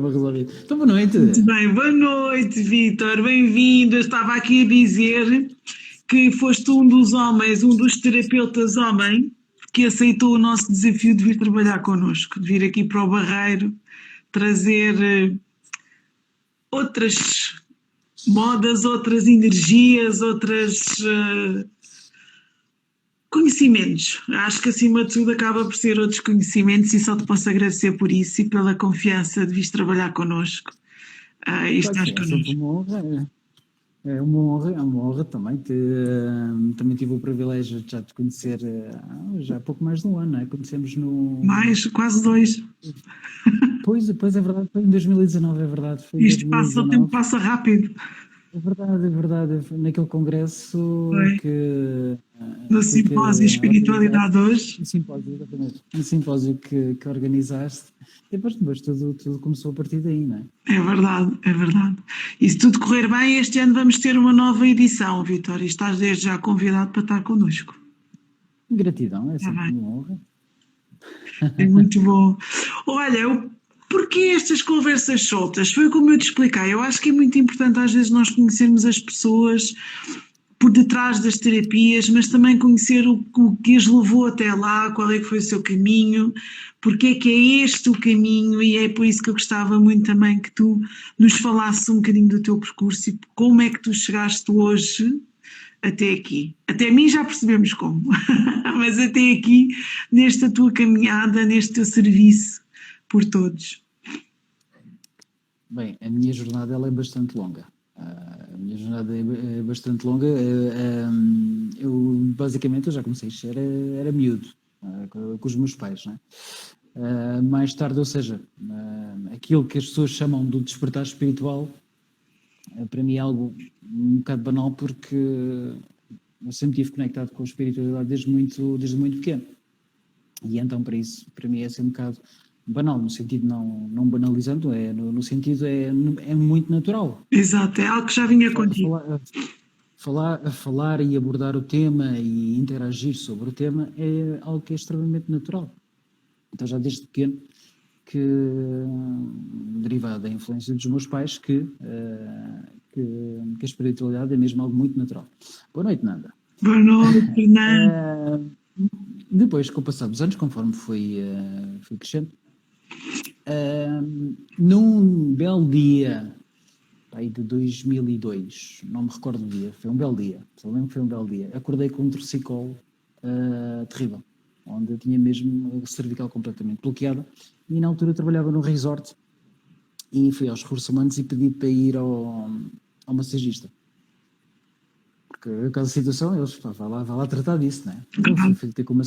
resolvido. Então, boa noite. Muito bem, boa noite, Vítor, bem-vindo. Eu estava aqui a dizer que foste um dos homens, um dos terapeutas homem, que aceitou o nosso desafio de vir trabalhar connosco, de vir aqui para o Barreiro, trazer outras modas, outras energias, outras conhecimentos. Acho que acima de tudo acaba por ser outros conhecimentos e só te posso agradecer por isso e pela confiança de vir trabalhar connosco. E Claro que estás sim, é sempre connosco. uma honra. É uma honra também. Também tive o privilégio de já te conhecer já há pouco mais de um ano, não é? Conhecemos no. Mais, quase dois. Pois é verdade, foi em 2019, é verdade, foi em Isto passa, o tempo 2019. passa rápido. É verdade, é verdade. Foi naquele congresso Foi. que, No que simpósio organizaste, Espiritualidade hoje. um simpósio, exatamente, um simpósio que organizaste, e depois tudo começou a partir daí, não é? É verdade, é verdade. E se tudo correr bem, este ano vamos ter uma nova edição, Vitória. Estás desde já convidado para estar connosco. Gratidão, é Está sempre bem? uma honra. É muito bom. Olha, porquê estas conversas soltas? Foi como eu te expliquei. Eu acho que é muito importante às vezes nós conhecermos as pessoas por detrás das terapias, mas também conhecer o que as levou até lá, qual é que foi o seu caminho, porque é que é este o caminho, e é por isso que eu gostava muito também que tu nos falasses um bocadinho do teu percurso e como é que tu chegaste hoje até aqui. Até mim já percebemos como, mas até aqui, nesta tua caminhada, neste teu serviço por todos. Bem, a minha jornada ela é bastante longa. A minha jornada é bastante longa. Basicamente, eu já comecei a ser, era miúdo, com os meus pais, não é? Mais tarde, ou seja, aquilo que as pessoas chamam do despertar espiritual, para mim é algo um bocado banal, porque eu sempre estive conectado com a espiritualidade desde muito pequeno. E então, para mim, é ser um bocado banal, no sentido não banalizando, no sentido é muito natural. Exato, é algo que já vinha contigo. Falar e abordar o tema e interagir sobre o tema é algo que é extremamente natural. Então, já desde pequeno, que derivado da influência dos meus pais, que a espiritualidade é mesmo algo muito natural. Boa noite, Nanda. Boa noite, Fernando. Depois, com o passar dos anos, conforme fui crescendo, num belo dia aí de 2002, não me recordo do dia, foi um belo dia, só lembro que foi um belo dia, acordei com um torcicolo terrível, onde eu tinha mesmo a cervical completamente bloqueada, e na altura eu trabalhava num resort e fui aos recursos humanos e pedi para ir ao massagista. Porque por causa da situação, eles, vai lá tratar disso, não é? Então fui ter com o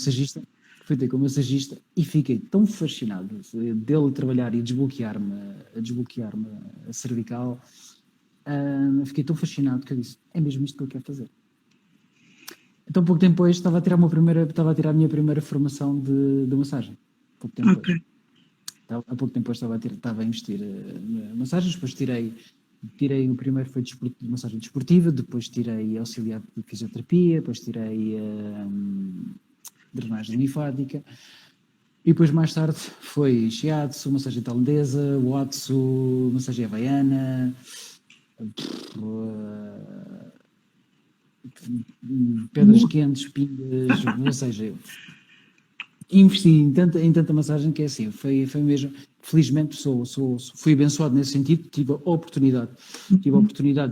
massagista e fiquei tão fascinado dele trabalhar e desbloquear-me a cervical. Fiquei tão fascinado que eu disse, é mesmo isto que eu quero fazer. Então, pouco tempo depois, estava a tirar a minha primeira formação de massagem. Pouco tempo depois. Há pouco tempo depois estava a investir em massagens, depois tirei o primeiro foi de massagem desportiva, depois tirei auxiliar de fisioterapia, depois tirei drenagem linfática, e depois mais tarde foi shiatsu, massagem tailandesa, watsu, massagem havaiana, pedras quentes, pingas, ou seja, investi em tanta massagem que é assim, foi mesmo, felizmente fui abençoado nesse sentido, tive a oportunidade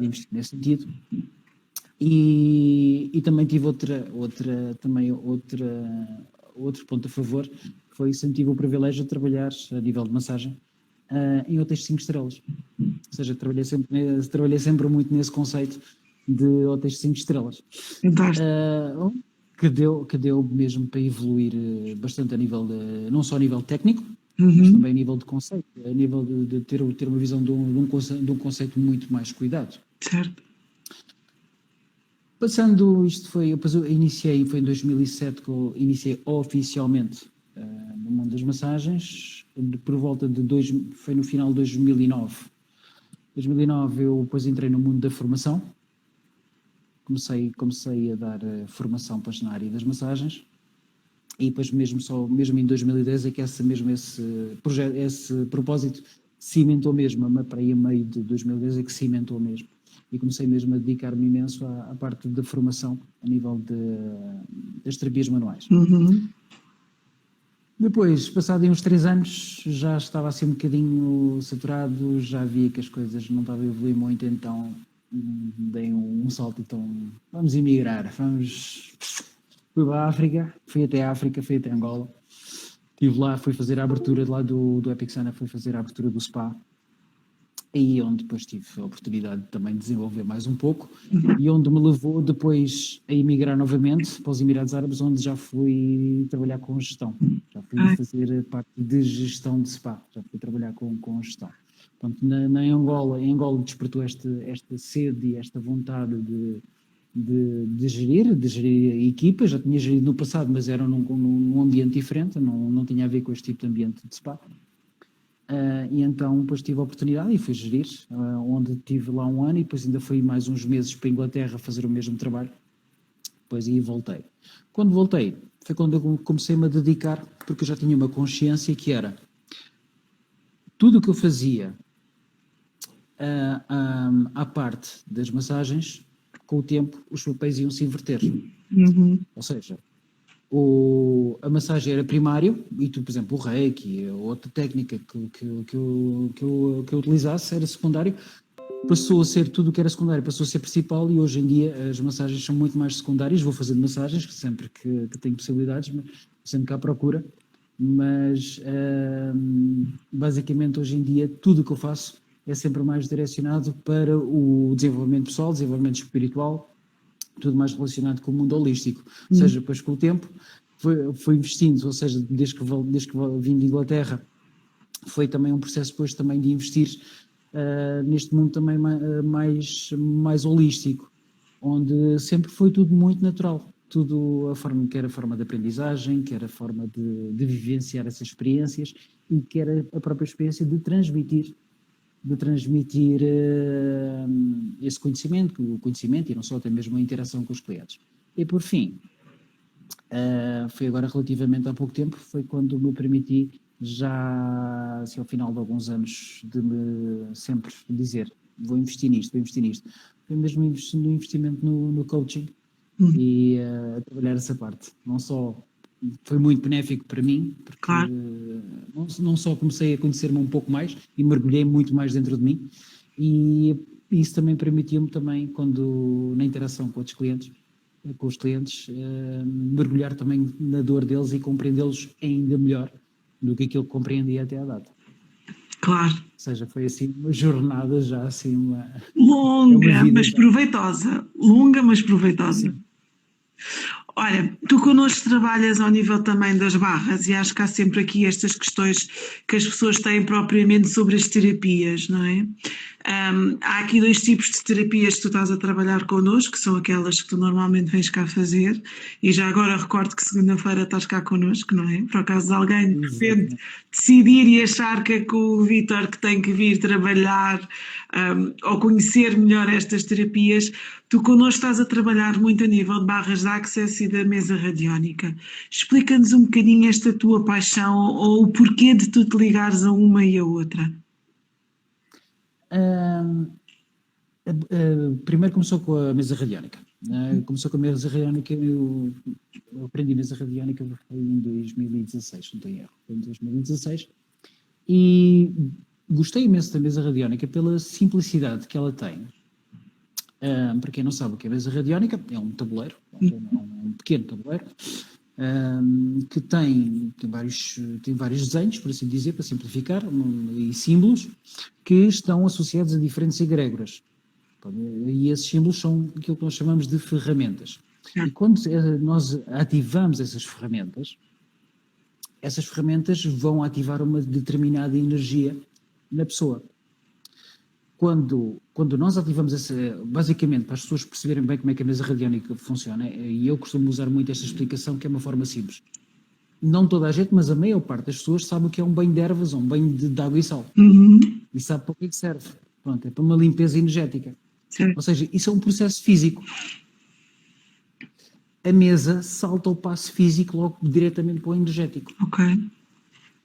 de investir nesse sentido, e também tive outro ponto a favor, que foi sempre tive o privilégio de trabalhar a nível de massagem em hotéis 5 estrelas, ou seja, trabalhei sempre muito nesse conceito de hotéis 5 estrelas. Que deu mesmo para evoluir bastante a nível não só a nível técnico, mas também a nível de conceito, a nível de ter uma visão de um conceito muito mais cuidado. Certo. Passando, depois eu iniciei, foi em 2007 que eu iniciei oficialmente no mundo das massagens, por volta foi no final de 2009. Em 2009 eu depois entrei no mundo da formação, comecei a dar formação na área das massagens, e depois mesmo em 2010 é que esse propósito cimentou mesmo, para aí a meio de 2010 é que cimentou mesmo. E comecei mesmo a dedicar-me imenso à parte da formação a nível das terapias manuais. Uhum. Depois, passado uns 3 anos, já estava assim um bocadinho saturado, já via que as coisas não estavam a evoluir muito, então dei um salto, então vamos emigrar, fui para a África, fui até a África, fui até Angola, estive lá, fui fazer a abertura lá do Epic Sana, fui fazer a abertura do spa, aí onde depois tive a oportunidade também de desenvolver mais um pouco, e onde me levou depois a emigrar novamente para os Emirados Árabes, onde já fui trabalhar com gestão, já fui fazer a parte de gestão de spa, já fui trabalhar com gestão. Portanto, em Angola despertou esta sede e esta vontade de gerir equipas, já tinha gerido no passado, mas era num ambiente diferente, não tinha a ver com este tipo de ambiente de spa. E então depois tive a oportunidade e fui gerir, onde tive lá 1 ano e depois ainda fui mais uns meses para a Inglaterra fazer o mesmo trabalho, depois aí voltei. Quando voltei, foi quando eu comecei-me a dedicar, porque eu já tinha uma consciência que era tudo o que eu fazia à parte das massagens, com o tempo os papéis iam se inverter. Uhum. Ou seja, a massagem era primário e tu, por exemplo, o reiki ou outra técnica que eu utilizasse era secundário, passou a ser tudo o que era secundário, passou a ser principal e hoje em dia as massagens são muito mais secundárias. Vou fazendo massagens sempre que tenho possibilidades, mas sempre que há procura, mas basicamente hoje em dia tudo o que eu faço é sempre mais direcionado para o desenvolvimento pessoal, desenvolvimento espiritual, tudo mais relacionado com o mundo holístico. Ou seja, depois com o tempo foi investindo, ou seja, desde que vim de Inglaterra, foi também um processo depois também de investir neste mundo também mais holístico, onde sempre foi tudo muito natural. Tudo quer a forma de aprendizagem, quer a forma de vivenciar essas experiências e quer a própria experiência de transmitir esse conhecimento, e não só, até mesmo a interação com os clientes. E por fim, foi agora relativamente há pouco tempo, foi quando me permiti já, assim, ao final de alguns anos, de me sempre dizer, vou investir nisto. Foi mesmo no investimento no coaching e a trabalhar essa parte. Não só foi muito benéfico para mim, porque não só comecei a conhecer-me um pouco mais e mergulhei muito mais dentro de mim, e isso também permitiu-me também, quando na interação com os clientes, mergulhar também na dor deles e compreendê-los ainda melhor do que aquilo que compreendia até à data. Claro. Ou seja, foi assim uma jornada já assim longa, mas proveitosa. Longa, mas proveitosa. Sim. Olha, tu connosco trabalhas ao nível também das barras e acho que há sempre aqui estas questões que as pessoas têm propriamente sobre as terapias, não é? Há aqui 2 tipos de terapias que tu estás a trabalhar connosco, que são aquelas que tu normalmente vens cá fazer, e já agora recordo que segunda-feira estás cá connosco, não é? Por acaso de alguém de repente decidir e achar que é com o Vítor que tem que vir trabalhar ou conhecer melhor estas terapias, tu connosco estás a trabalhar muito a nível de barras de Access e da mesa radiónica. Explica-nos um bocadinho esta tua paixão ou o porquê de tu te ligares a uma e a outra. Primeiro começou com a mesa radiónica. Começou com a mesa radiónica, eu aprendi mesa radiónica foi em 2016, não tenho erro, foi em 2016, e gostei imenso da mesa radiónica pela simplicidade que ela tem. Para quem não sabe o que é a mesa radiónica, é um tabuleiro, um pequeno tabuleiro, que tem vários desenhos, por assim dizer, para simplificar, e símbolos que estão associados a diferentes egrégoras. E esses símbolos são aquilo que nós chamamos de ferramentas. E quando nós ativamos essas ferramentas vão ativar uma determinada energia na pessoa. Quando nós ativamos basicamente, para as pessoas perceberem bem como é que a mesa radiónica funciona, e eu costumo usar muito esta explicação, que é uma forma simples. Não toda a gente, mas a maior parte das pessoas sabe o que é um banho de ervas ou um banho de água e sal. E sabe para o que é que serve. Pronto, é para uma limpeza energética. Sim. Ou seja, isso é um processo físico. A mesa salta o passo físico logo diretamente para o energético. Ok.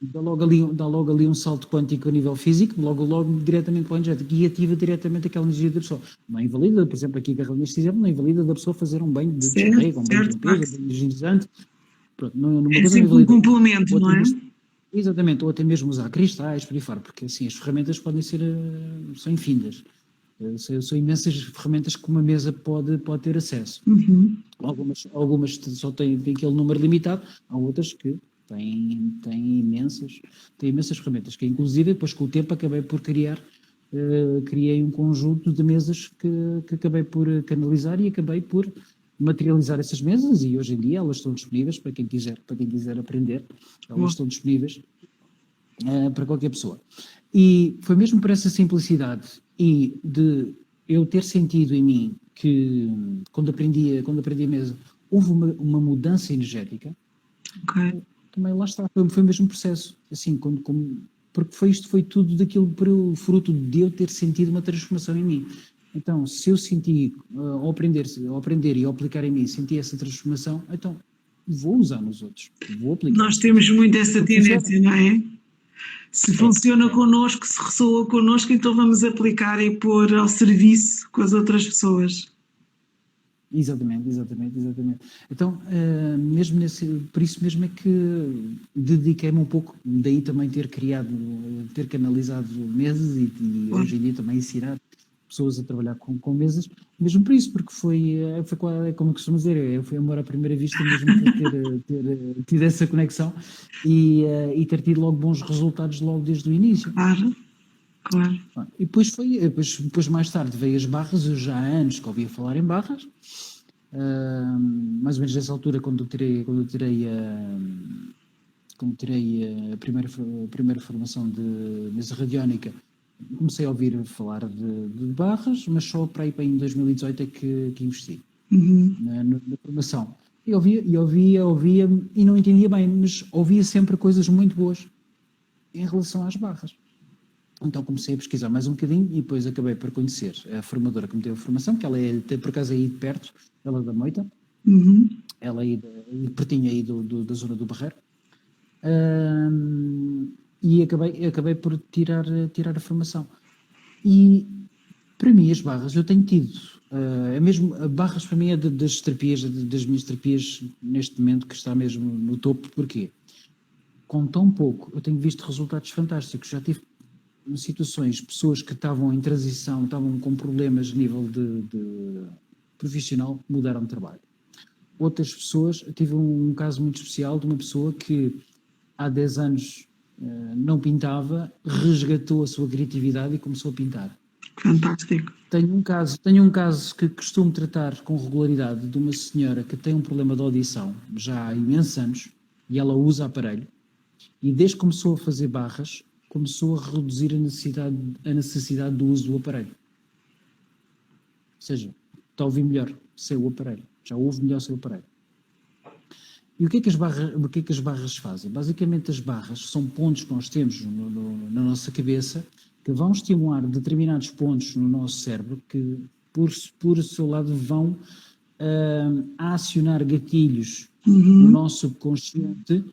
dá logo ali um salto quântico a nível físico, logo diretamente para o energético e ativa diretamente aquela energia da pessoa. Não invalida, por exemplo, aqui neste exemplo, não invalida da pessoa fazer um banho de Certo, descarrega, um banho de certo, limpeza, Max. um banho higienizante. Pronto, numa É coisa não sempre um invalida. complemento, Ou não até é? mesmo, exatamente, ou até mesmo usar cristais, por aí fora, porque assim as ferramentas podem ser, são infindas. São imensas ferramentas que uma mesa pode ter acesso. Uhum. Algumas só têm aquele número limitado, há outras que têm imensas ferramentas, que inclusive depois com o tempo acabei por criei um conjunto de mesas que acabei por canalizar e acabei por materializar essas mesas e hoje em dia elas estão disponíveis para quem quiser aprender, elas estão disponíveis para qualquer pessoa. E foi mesmo por essa simplicidade e de eu ter sentido em mim que quando aprendi a mesa houve uma mudança energética. Ok. Também lá está, foi o mesmo processo, assim, porque isto foi tudo daquilo fruto de eu ter sentido uma transformação em mim. Então, se eu senti, ao aprender e ao aplicar em mim, senti essa transformação, então vou usar nos outros, vou aplicar. Nós temos muito essa Porque tendência, não é? Se funciona é. connosco, se ressoa connosco, então vamos aplicar e pôr ao serviço com as outras pessoas. Exatamente. Então, mesmo por isso mesmo é que dediquei-me um pouco, daí também ter canalizado mesas e hoje em dia também ensinar pessoas a trabalhar com mesas, mesmo por isso, porque foi como costumo dizer, foi amor à primeira vista mesmo por ter tido essa conexão e ter tido logo bons resultados logo desde o início. Claro. E depois mais tarde veio as barras, eu já há anos que ouvia falar em barras, mais ou menos nessa altura quando tirei a primeira formação de mesa radiónica, comecei a ouvir falar de barras, mas só para aí em 2018 é que investi na formação. E ouvia e não entendia bem, mas ouvia sempre coisas muito boas em relação às barras. Então comecei a pesquisar mais um bocadinho e depois acabei por conhecer a formadora que me deu a formação, que ela por acaso aí de perto, ela é da Moita, ela aí pertinho aí da zona do Barreiro, e acabei por tirar a formação. E para mim as barras, eu tenho tido, barras para mim é das terapias, das minhas terapias neste momento que está mesmo no topo. Porquê? Com tão pouco eu tenho visto resultados fantásticos, já tive situações, pessoas que estavam em transição, estavam com problemas a nível de profissional, mudaram de trabalho. Outras pessoas, tive um caso muito especial de uma pessoa que há 10 anos não pintava, resgatou a sua criatividade e começou a pintar. Fantástico. Tenho um caso que costumo tratar com regularidade de uma senhora que tem um problema de audição já há imensos anos e ela usa aparelho e desde que começou a fazer barras começou a reduzir a necessidade do uso do aparelho. Ou seja, está a ouvir melhor sem o aparelho, já ouve melhor sem o aparelho. E o que é que as barras fazem? Basicamente as barras são pontos que nós temos na nossa cabeça que vão estimular determinados pontos no nosso cérebro que por seu lado vão a acionar gatilhos no nosso subconsciente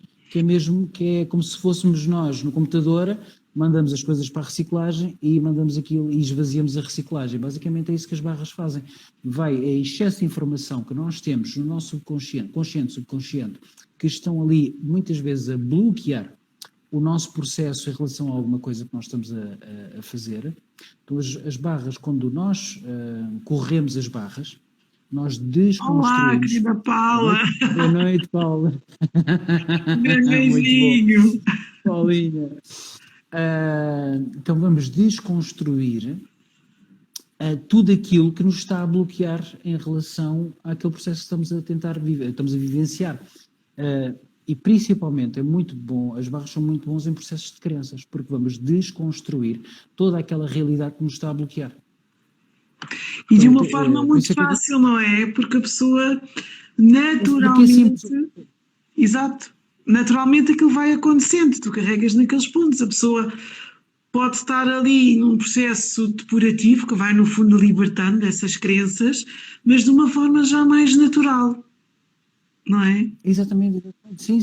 que é como se fôssemos nós no computador, mandamos as coisas para a reciclagem e mandamos aquilo e esvaziamos a reciclagem. Basicamente é isso que as barras fazem. Vai a excesso de informação que nós temos no nosso subconsciente, consciente, subconsciente, que estão ali muitas vezes a bloquear o nosso processo em relação a alguma coisa que nós estamos a fazer. Então as barras, quando nós corremos as barras, nós desconstruímos... Olá, querida Paula! Boa noite, Paula! Grande beijinho! Paulinha! Então vamos desconstruir tudo aquilo que nos está a bloquear em relação àquele processo que estamos a tentar estamos a vivenciar. E principalmente é muito bom, as barras são muito bons em processos de crenças, porque vamos desconstruir toda aquela realidade que nos está a bloquear. E de uma forma muito fácil, não é? Porque a pessoa naturalmente... Exato. Naturalmente aquilo vai acontecendo, tu carregas naqueles pontos, a pessoa pode estar ali num processo depurativo que vai no fundo libertando essas crenças, mas de uma forma já mais natural, não é? Exatamente. Sim,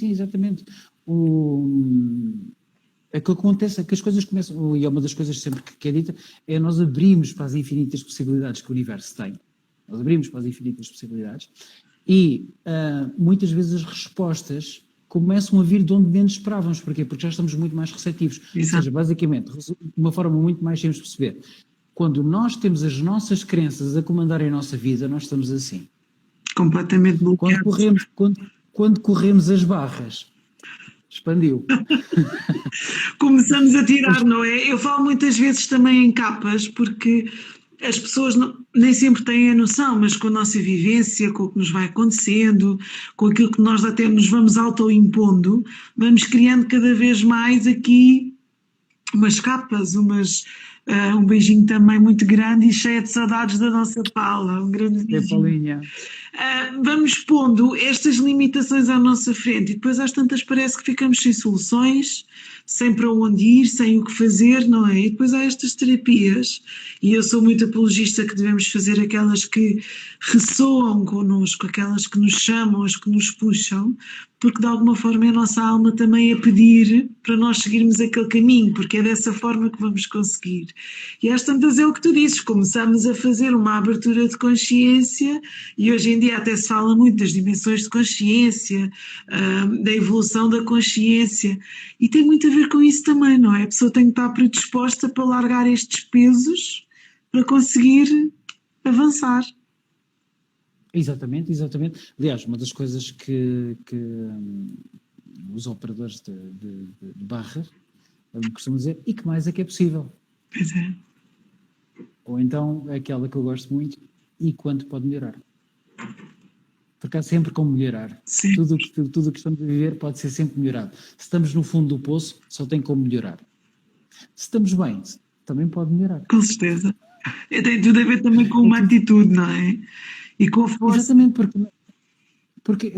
exatamente. Aquilo que acontece é que as coisas começam, e é uma das coisas sempre que é dita, é nós abrimos para as infinitas possibilidades que o universo tem. Nós abrimos para as infinitas possibilidades e muitas vezes as respostas começam a vir de onde menos esperávamos. Porquê? Porque já estamos muito mais receptivos. Exato. Ou seja, basicamente, de uma forma muito mais simples de perceber, quando nós temos as nossas crenças a comandarem a nossa vida, nós estamos assim. Completamente bloqueados. Quando corremos as barras, expandiu. Começamos a tirar, não é? Eu falo muitas vezes também em capas, porque as pessoas nem sempre têm a noção, mas com a nossa vivência, com o que nos vai acontecendo, com aquilo que nós até nos vamos autoimpondo, vamos criando cada vez mais aqui umas capas, um beijinho também muito grande e cheio de saudades da nossa Paula, um grande beijinho. Vamos pondo estas limitações à nossa frente e depois às tantas parece que ficamos sem soluções, sem para onde ir, sem o que fazer, não é? E depois há estas terapias, e eu sou muito apologista que devemos fazer aquelas que ressoam connosco, aquelas que nos chamam, as que nos puxam, porque de alguma forma é a nossa alma também a pedir para nós seguirmos aquele caminho, porque é dessa forma que vamos conseguir. E às tantas é o que tu dizes, começamos a fazer uma abertura de consciência, e hoje em dia até se fala muito das dimensões de consciência, da evolução da consciência, e tem muito a ver com isso também, não é? A pessoa tem que estar predisposta para largar estes pesos para conseguir avançar. Exatamente. Aliás, uma das coisas que os operadores de barra costumam dizer, e que mais é que é possível? Pois é. Ou então, aquela que eu gosto muito, e quanto pode melhorar? Porque há sempre como melhorar. Sim. Tudo o que estamos a viver pode ser sempre melhorado. Se estamos no fundo do poço, só tem como melhorar. Se estamos bem, também pode melhorar. Com certeza. Tem tudo a ver também com uma atitude, não é? E com a força. Exatamente, porque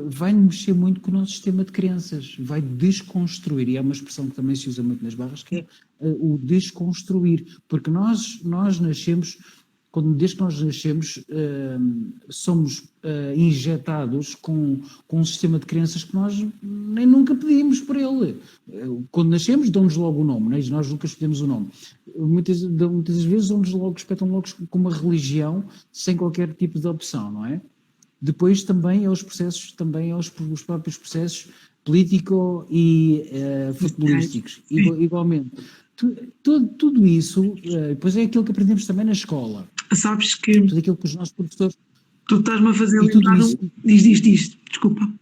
vai mexer muito com o nosso sistema de crenças, vai desconstruir, e é uma expressão que também se usa muito nas barras, que é o desconstruir, porque nós nascemos, desde que nós nascemos, somos injetados com um sistema de crenças que nós nem nunca pedimos por ele. Quando nascemos, dão-nos logo o nome, né? Nós nunca escolhemos o nome. Muitas vezes espetam logo com uma religião sem qualquer tipo de opção, não é? Depois também os próprios processos político e futebolísticos, igualmente. Tudo isso, depois é aquilo que aprendemos também na escola. Sabes que... Tudo aquilo que os nossos professores... Tu estás-me a fazer lembrar... Diz, desculpa.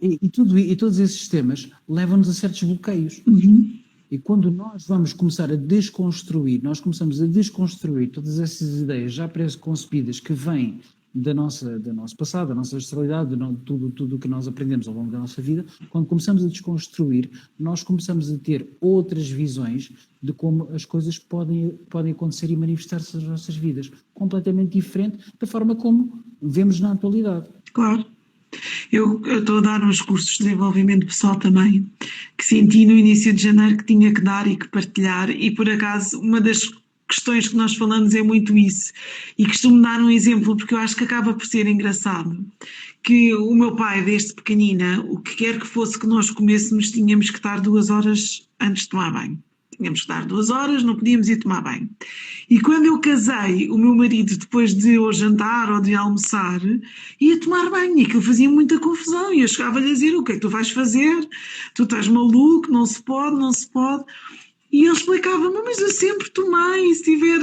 E todos esses sistemas levam-nos a certos bloqueios. Uhum. E quando nós vamos começar a desconstruir, começamos a desconstruir todas essas ideias já pré-concebidas que vêm do nosso passado, da nossa ancestralidade, tudo o que nós aprendemos ao longo da nossa vida, quando começamos a desconstruir, nós começamos a ter outras visões de como as coisas podem acontecer e manifestar-se nas nossas vidas, completamente diferente da forma como vemos na atualidade. Claro. Eu estou a dar uns cursos de desenvolvimento pessoal também, que senti no início de janeiro que tinha que dar e que partilhar, e por acaso uma das questões que nós falamos é muito isso, e costumo dar um exemplo porque eu acho que acaba por ser engraçado, que o meu pai desde pequenina, o que quer que fosse que nós comêssemos, tínhamos que estar 2 horas antes de tomar banho. Tínhamos que estar 2 horas, não podíamos ir tomar banho. E quando eu casei, o meu marido, depois de ou jantar ou de almoçar, ia tomar banho, e aquilo fazia muita confusão, e eu chegava-lhe a dizer, o que é que tu vais fazer? Tu estás maluco, não se pode. E ele explicava-me, mas eu sempre tomei, se tiver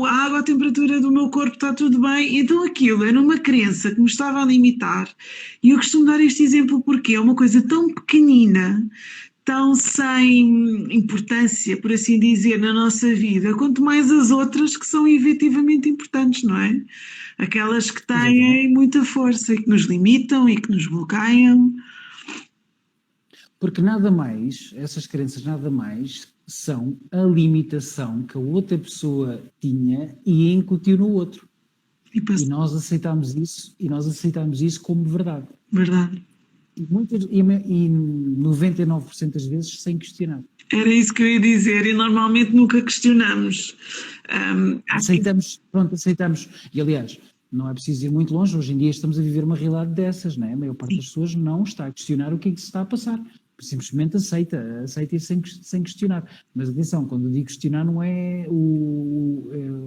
a água, a temperatura do meu corpo está tudo bem. Então aquilo era uma crença que me estava a limitar. E eu costumo dar este exemplo porque é uma coisa tão pequenina, tão sem importância, por assim dizer, na nossa vida, quanto mais as outras que são efetivamente importantes, não é? Aquelas que têm muita força e que nos limitam e que nos bloqueiam. Porque essas crenças nada mais são a limitação que a outra pessoa tinha e incutiu no outro. E nós aceitámos isso como verdade. Verdade. E 99% das vezes sem questionar. Era isso que eu ia dizer, e normalmente nunca questionamos. Aceitamos. E aliás, Não é preciso ir muito longe. Hoje em dia estamos a viver uma realidade dessas, não é? A maior parte das pessoas não está a questionar o que é que se está a passar. Simplesmente aceita e sem questionar. Mas atenção, quando eu digo questionar não é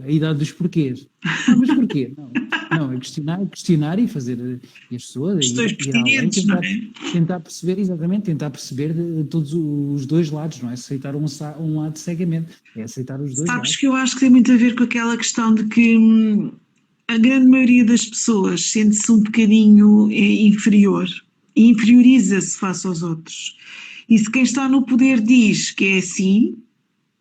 a idade dos porquês. Mas porquê? Não, é questionar e fazer e as pessoas Questões ir além, pertinentes, não é? tentar perceber de todos os dois lados, não é aceitar um lado cegamente, é aceitar os dois Sabes lados. que eu acho que tem muito a ver com aquela questão de que a grande maioria das pessoas sente-se um bocadinho inferior e inferioriza-se face aos outros. E se quem está no poder diz que é assim,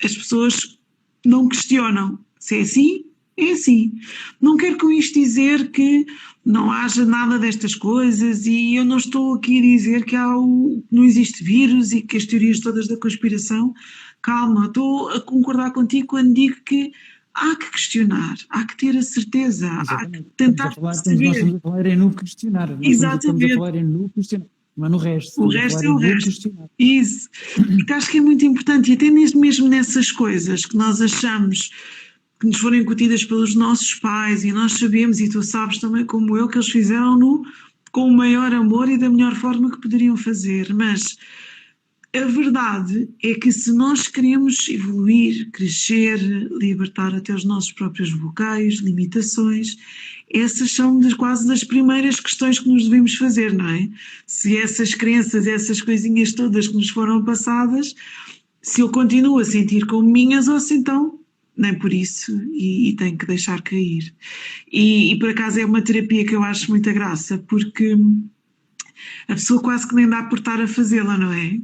as pessoas não questionam. Se é assim, é assim. Não quero com isto dizer que não haja nada destas coisas e eu não estou aqui a dizer que não existe vírus e que as teorias todas da conspiração. Calma, estou a concordar contigo quando digo que há que questionar, há que ter a certeza, há que Exatamente. tentar Nós perceber. estamos a falar é no questionar. Estamos a Exatamente. falar é no questionar. Não é no resto. O Estamos a resto falar é é o no resto. questionar. Isso. Porque acho que é muito importante, e até mesmo nessas coisas que nós achamos que nos foram incutidas pelos nossos pais, e nós sabemos, e tu sabes também como eu, que eles fizeram-no com o maior amor e da melhor forma que poderiam fazer. Mas a verdade é que se nós queremos evoluir, crescer, libertar até os nossos próprios bloqueios, limitações, essas são quase das primeiras questões que nos devemos fazer, não é? Se essas crenças, essas coisinhas todas que nos foram passadas, se eu continuo a sentir como minhas ou se então nem por isso e tenho que deixar cair. E por acaso é uma terapia que eu acho muita graça, porque a pessoa quase que nem dá por estar a fazê-la, não é?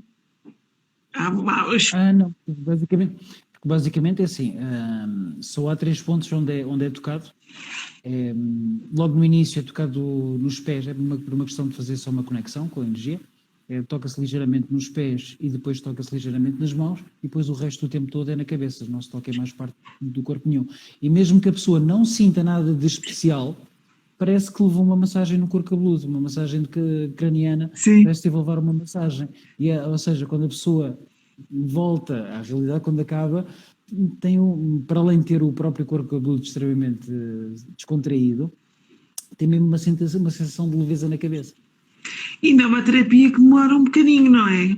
Não, basicamente é assim, só há 3 pontos onde é tocado. Logo no início é tocado nos pés, por uma questão de fazer só uma conexão com a energia. Toca-se ligeiramente nos pés e depois toca-se ligeiramente nas mãos e depois o resto do tempo todo é na cabeça, não se toca em mais parte do corpo nenhum. E mesmo que a pessoa não sinta nada de especial, parece que levou uma massagem no couro cabeludo, uma massagem craniana, Sim. parece que teve a levar uma massagem. Ou seja, quando a pessoa volta à realidade, quando acaba, para além de ter o próprio couro cabeludo extremamente descontraído, tem mesmo uma sensação de leveza na cabeça. Ainda é uma terapia que demora um bocadinho, não é?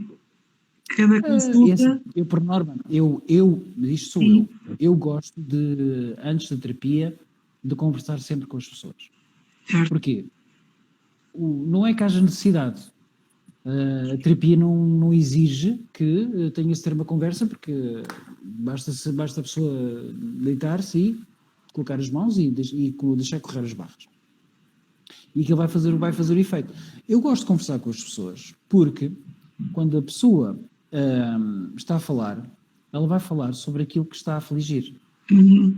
Cada consulta. Eu por norma, isto sou eu gosto de, antes da terapia, de conversar sempre com as pessoas. Certo. Porquê? Não é que haja necessidade. A terapia não exige que tenha-se ter uma conversa, porque basta a pessoa deitar-se e colocar as mãos e deixar correr as barras. E que vai fazer o efeito. Eu gosto de conversar com as pessoas, porque quando a pessoa está a falar, ela vai falar sobre aquilo que está a afligir. Uhum.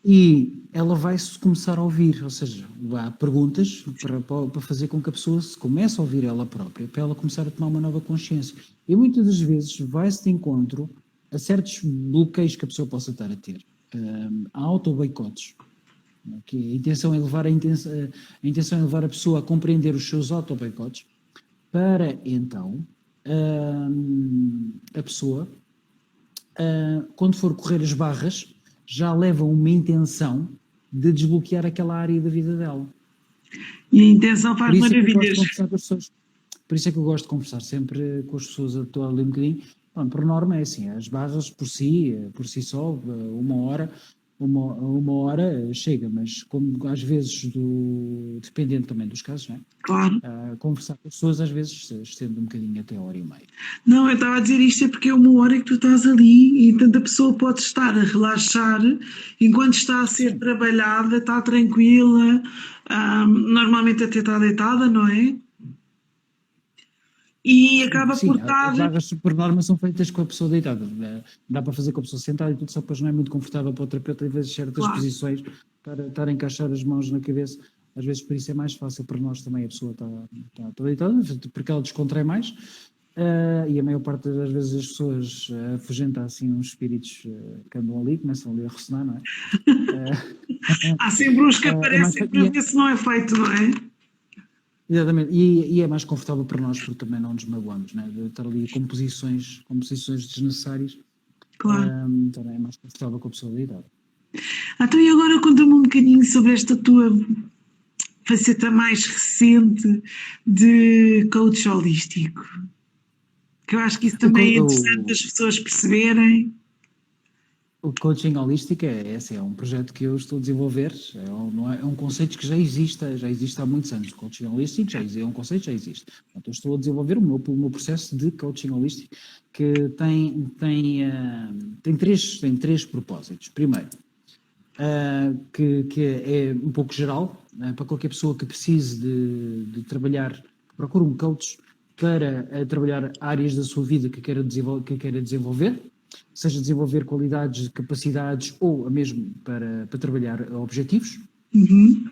E ela vai-se começar a ouvir, ou seja, há perguntas para fazer com que a pessoa se comece a ouvir ela própria, para ela começar a tomar uma nova consciência. E muitas das vezes vai-se de encontro a certos bloqueios que a pessoa possa estar a ter. Há auto-boicotes. Que a intenção é levar a pessoa a compreender os seus auto-boicotes para, então, a pessoa, quando for correr as barras, já leva uma intenção de desbloquear aquela área da vida dela. E a intenção faz maravilhas. Por isso é que eu gosto de conversar sempre com as pessoas, estou ali um bocadinho. Bom, por norma é assim, as barras por si só, uma hora chega, mas como às vezes, dependendo também dos casos, não é? Claro. Conversar com as pessoas às vezes se estende um bocadinho até 1h30. Não, eu estava a dizer isto é porque é uma hora que tu estás ali e tanta pessoa pode estar a relaxar enquanto está a ser trabalhada, está tranquila, normalmente até está deitada, não é? E acaba por estar. As barras por norma são feitas com a pessoa deitada. Dá para fazer com a pessoa sentada e tudo, só depois não é muito confortável para o terapeuta, às vezes, certas posições para estar a encaixar as mãos na cabeça. Às vezes, por isso é mais fácil para nós também. A pessoa está deitada, porque ela descontrai mais. E a maior parte das vezes as pessoas afugentam assim uns espíritos que andam ali, começam ali a ressonar, não é? Há sempre uns que aparecem para ver se não é feito, não é? Exatamente, e é mais confortável para nós porque também não nos magoamos, né? De estar ali com posições desnecessárias. Claro. Também é mais confortável com a pessoa da idade. Então, e agora conta-me um bocadinho sobre esta tua faceta mais recente de coach holístico, que eu acho que isso O, também é interessante as pessoas perceberem. o coaching holístico é um projeto que eu estou a desenvolver, é um conceito que já existe há muitos anos. O coaching holístico é um conceito, já existe. Portanto, eu estou a desenvolver o meu processo de coaching holístico que tem três propósitos. Primeiro, que é um pouco geral, para qualquer pessoa que precise de trabalhar, que procure um coach para trabalhar áreas da sua vida que queira desenvolver, seja desenvolver qualidades, capacidades ou mesmo para trabalhar objetivos. Uhum.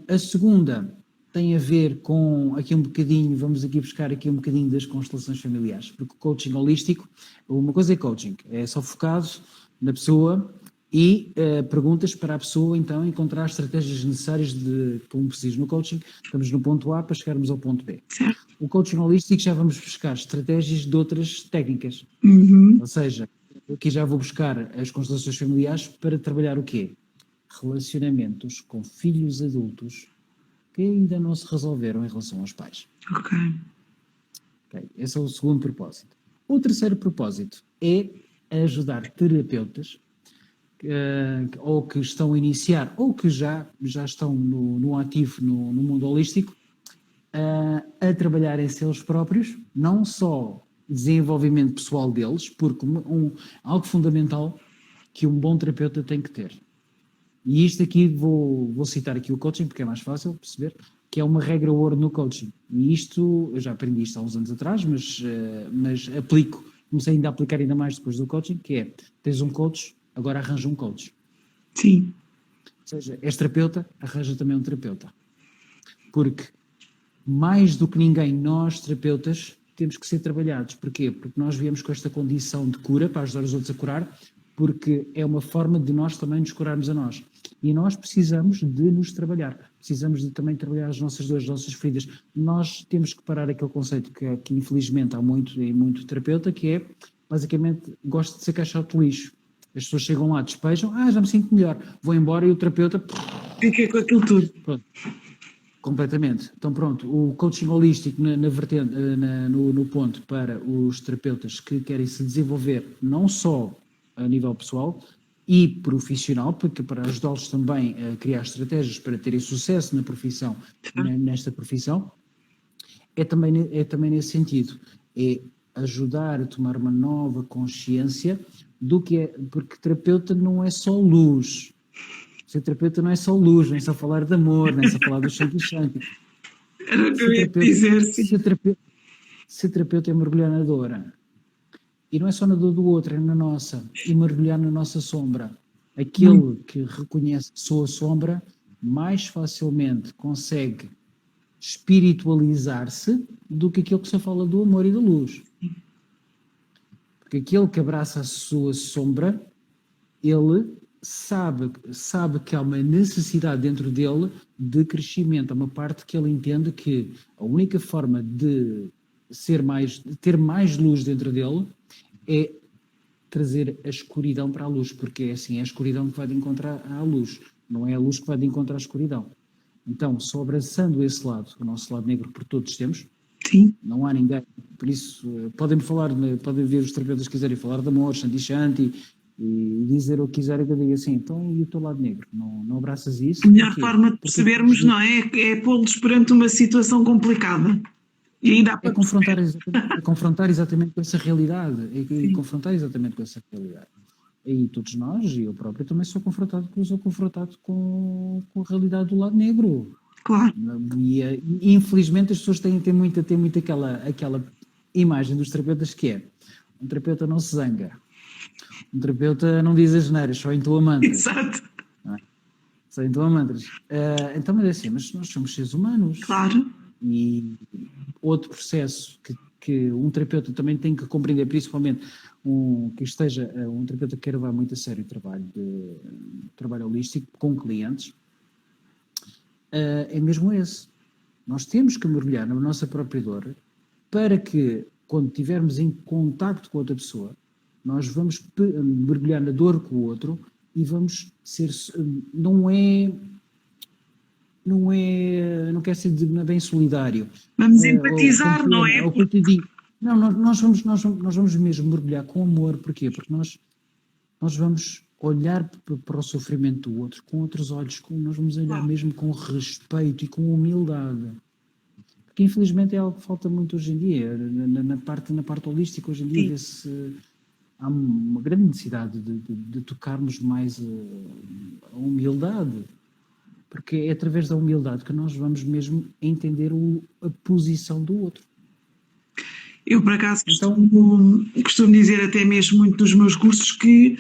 A segunda tem a ver com aqui um bocadinho, vamos aqui buscar aqui um bocadinho das constelações familiares, porque o coaching holístico, uma coisa é coaching, é só focado na pessoa e perguntas para a pessoa então encontrar as estratégias necessárias de como preciso no coaching, estamos no ponto A para chegarmos ao ponto B. Certo. O coaching holístico já vamos buscar estratégias de outras técnicas, Uhum. ou seja, aqui já vou buscar as constelações familiares para trabalhar o quê? Relacionamentos com filhos adultos que ainda não se resolveram em relação aos pais. Ok. Okay? Esse é o segundo propósito. O terceiro propósito é ajudar terapeutas ou que estão a iniciar ou que já estão no ativo no mundo holístico a trabalharem-se eles próprios, não só desenvolvimento pessoal deles, porque algo fundamental que um bom terapeuta tem que ter. E isto aqui, vou citar aqui o coaching, porque é mais fácil perceber, que é uma regra ouro no coaching. E isto, eu já aprendi isto há uns anos atrás, mas comecei ainda a aplicar ainda mais depois do coaching, que é, tens um coach, agora arranja um coach. Sim. Ou seja, és terapeuta, arranja também um terapeuta. Porque, mais do que ninguém, nós, terapeutas, temos que ser trabalhados. Porquê? Porque nós viemos com esta condição de cura, para ajudar os outros a curar, porque é uma forma de nós também nos curarmos a nós. E nós precisamos de nos trabalhar, precisamos de também trabalhar as nossas dores, as nossas feridas. Nós temos que parar aquele conceito que infelizmente há muito terapeuta, que é, basicamente, gosto de ser caixote de lixo. As pessoas chegam lá, despejam, já me sinto melhor, vou embora e o terapeuta... Fica com aquilo tudo. Pronto. Completamente. Então pronto, o coaching holístico no ponto para os terapeutas que querem se desenvolver não só a nível pessoal e profissional, porque para ajudá-los também a criar estratégias para terem sucesso na profissão, nesta profissão, é também nesse sentido, é ajudar a tomar uma nova consciência do que é, porque terapeuta não é só luz. Ser terapeuta não é só luz, nem é só falar de amor, nem é só falar do shanti-shanti. Era o que eu ia dizer, sim. Ser terapeuta é mergulhar na dor. E não é só na dor do outro, é na nossa. E mergulhar na nossa sombra. Aquele que reconhece a sua sombra mais facilmente consegue espiritualizar-se do que aquele que só fala do amor e da luz. Porque aquele que abraça a sua sombra, ele sabe que há uma necessidade dentro dele de crescimento, há uma parte que ele entende que a única forma de ter mais luz dentro dele é trazer a escuridão para a luz, porque é assim, é a escuridão que vai de encontrar à luz, não é a luz que vai de encontrar a escuridão. Então, só abraçando esse lado, o nosso lado negro, por todos temos, sim. Não há ninguém, por isso podem ver os terapeutas que quiserem falar de amor, shanti-shanti, e dizer o que quiserem, que eu diga assim, então e o teu lado negro? Não abraças isso? A melhor Porquê? forma de percebermos, não é? É pô-los perante uma situação complicada. E aí dá para É confrontar exatamente com essa realidade. Confrontar exatamente com essa realidade. E todos nós, e eu próprio, também sou confrontado com a realidade do lado negro. Claro. E infelizmente as pessoas têm muito aquela imagem dos terapeutas que é, um terapeuta não se zanga. Um terapeuta não diz asneiras, só entoa mantras. Exato. Só entoa mantras. Então, mas é assim, mas nós somos seres humanos. Claro. E outro processo que um terapeuta também tem que compreender, principalmente um terapeuta que quer levar muito a sério o trabalho holístico com clientes, é mesmo esse. Nós temos que mergulhar na nossa própria dor para que, quando estivermos em contacto com outra pessoa, nós vamos mergulhar na dor com o outro e vamos ser, não quer ser bem solidário. Vamos Ou com empatizar, não pena, é? ou coitadinho. Não, nós vamos mesmo mergulhar com amor. Porquê? Porque nós vamos olhar para o sofrimento do outro com outros olhos, nós vamos olhar mesmo com respeito e com humildade. Porque infelizmente é algo que falta muito hoje em dia, na parte holística hoje em dia vê-se, há uma grande necessidade de tocarmos mais a humildade, porque é através da humildade que nós vamos mesmo entender a posição do outro. Eu, por acaso, costumo dizer até mesmo muito nos meus cursos que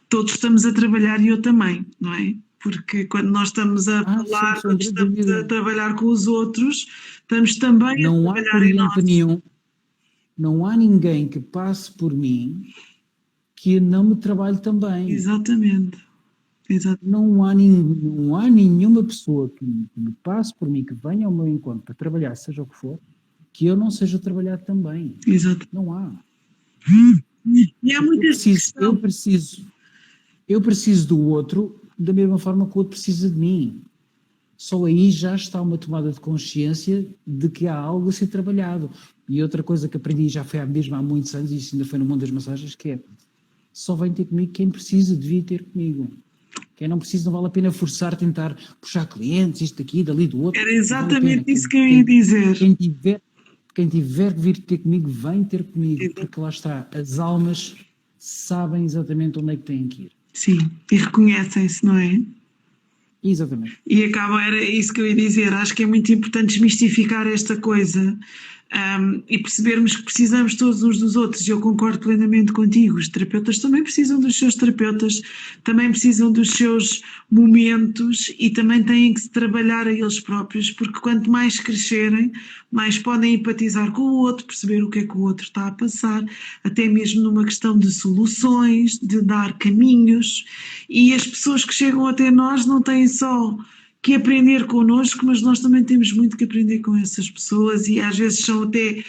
todos estamos a trabalhar e eu também, não é? Porque quando nós estamos a falar, quando estamos a trabalhar com os outros, estamos também a trabalhar em nós. Não há ninguém que passe por mim que não me trabalhe também. Exatamente. Não há nenhuma pessoa que me passe por mim, que venha ao meu encontro para trabalhar, seja o que for, que eu não seja trabalhar também. Exato. Não há. E há muitas eu preciso do outro da mesma forma que o outro precisa de mim. Só aí já está uma tomada de consciência de que há algo a ser trabalhado. E outra coisa que aprendi já foi mesmo há muitos anos, e isso ainda foi no mundo das massagens, que é: só vem ter comigo quem precisa, devia ter comigo. Quem não precisa, não vale a pena forçar, tentar puxar clientes, isto aqui, dali, do outro. Era exatamente isso que eu ia dizer. Quem tiver que vir ter comigo, vem ter comigo, porque lá está, as almas sabem exatamente onde é que têm que ir. Sim, e reconhecem-se, não é? Exatamente. E era isso que eu ia dizer. Acho que é muito importante desmistificar esta coisa e percebermos que precisamos todos uns dos outros. E eu concordo plenamente contigo. Os terapeutas também precisam dos seus terapeutas, também precisam dos seus momentos e também têm que se trabalhar a eles próprios, porque quanto mais crescerem, mais podem empatizar com o outro, perceber o que é que o outro está a passar, até mesmo numa questão de soluções, de dar caminhos. E as pessoas que chegam até nós não têm só que aprender connosco, mas nós também temos muito que aprender com essas pessoas, e às vezes são até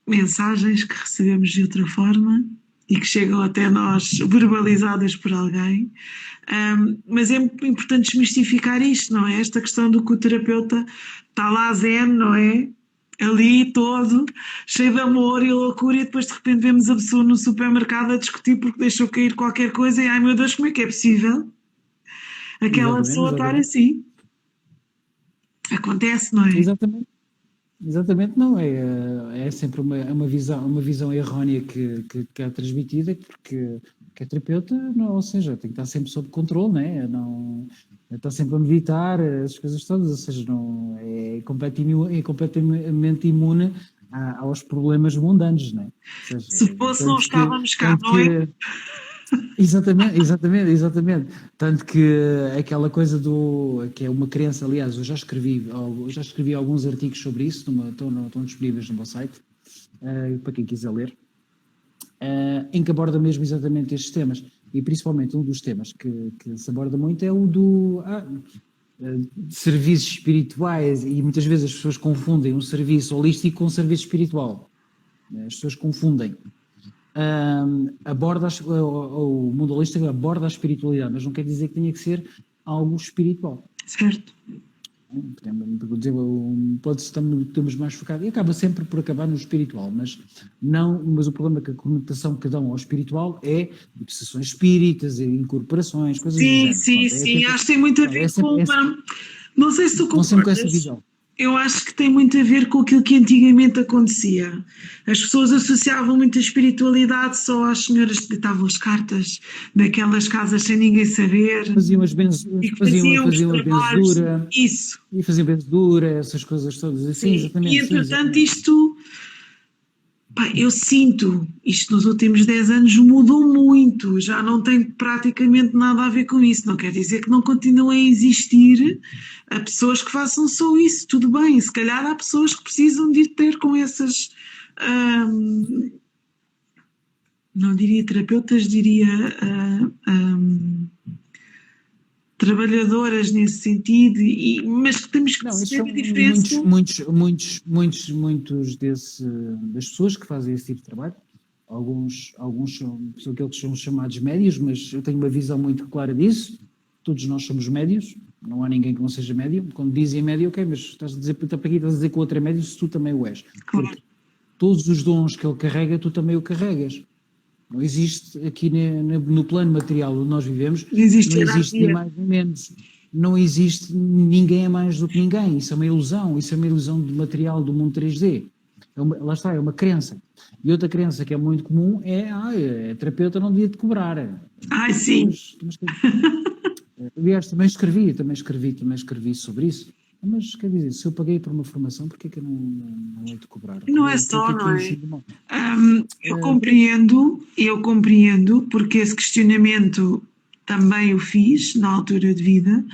mensagens que recebemos de outra forma e que chegam até nós verbalizadas por alguém. Mas é muito importante desmistificar isto, não é? Esta questão do que o terapeuta está lá zen, não é? Ali todo, cheio de amor e loucura, e depois de repente vemos a pessoa no supermercado a discutir porque deixou cair qualquer coisa e ai meu Deus, como é que é possível aquela pessoa estar assim? Acontece, não é? Exatamente, não, é sempre uma visão errónea que é transmitida, porque que é terapeuta, não, ou seja, tem que estar sempre sob controle, né? Não está sempre a meditar, as coisas todas, ou seja, não, é completamente imune aos problemas mundanos, né? Seja, se fosse não estávamos cá, não é? Exatamente. Tanto que aquela coisa que é uma crença, aliás, eu já escrevi alguns artigos sobre isso, estão disponíveis no meu site, para quem quiser ler, em que aborda mesmo exatamente estes temas. E principalmente um dos temas que se aborda muito é o de serviços espirituais, e muitas vezes as pessoas confundem um serviço holístico com um serviço espiritual. As pessoas confundem. O mundo holístico aborda a espiritualidade, mas não quer dizer que tenha que ser algo espiritual. Certo. Pode estar estamos mais focados, e acaba sempre por acabar no espiritual, mas o problema é que a conotação que dão ao espiritual é de sessões espíritas, incorporações, coisas assim. Sim, acho que tem muito a ver com uma... Não sei se tu concordas. Sempre com essa visão. Eu acho que tem muito a ver com aquilo que antigamente acontecia. As pessoas associavam muito a espiritualidade só às senhoras que deitavam as cartas naquelas casas sem ninguém saber. Faziam a benzedura. Isso. E faziam benzedura, essas coisas todas. Assim, exatamente. E entretanto isto... eu sinto, isto nos últimos 10 anos mudou muito, já não tem praticamente nada a ver com isso. Não quer dizer que não continuem a existir pessoas que façam só isso, tudo bem. Se calhar há pessoas que precisam de ter com essas, não diria terapeutas, diria trabalhadoras nesse sentido, mas que temos que perceber a diferença. Muitos das pessoas que fazem esse tipo de trabalho alguns são aqueles que são chamados médios, mas eu tenho uma visão muito clara disso. Todos nós somos médios, não há ninguém que não seja médio. Quando dizem médio, ok, mas estás a dizer, para aqui estás a dizer que o outro é médio se tu também o és. Claro. Porque todos os dons que ele carrega, tu também o carregas. Não existe aqui no plano material onde nós vivemos, Não existe não existe nem hierarquia. mais nem menos. Não existe ninguém é mais do que ninguém. Isso é uma ilusão do material do mundo 3D. Lá está, é uma crença. E outra crença que é muito comum é terapeuta não devia te cobrar. Ai, sim. Aliás, também escrevi sobre isso. Mas, quer dizer, se eu paguei por uma formação, porquê que eu não hei de cobrar? Não é só, não é? Eu É, compreendo, porque esse questionamento também o fiz na altura de vida,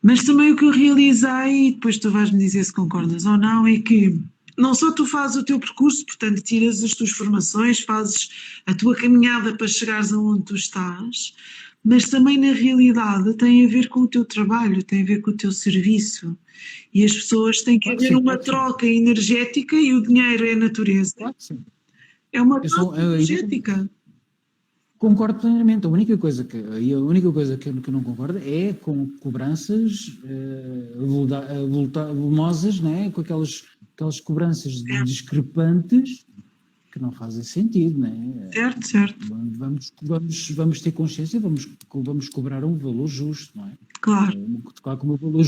mas também o que eu realizei, e depois tu vais-me dizer se concordas ou não, é que não só tu fazes o teu percurso, portanto tiras as tuas formações, fazes a tua caminhada para chegares aonde tu estás, mas também na realidade tem a ver com o teu trabalho, tem a ver com o teu serviço. E as pessoas têm que claro que haver sim, uma claro que sim. troca energética e o dinheiro é a natureza. Claro que sim. É uma Eu sou- troca eu- energética. Concordo plenamente. A única coisa que eu não concordo é com cobranças volumosas, né? Com aquelas cobranças discrepantes que não fazem sentido, né? Certo, Vamos ter consciência, vamos cobrar um valor justo, não é? claro. Claro que o meu valor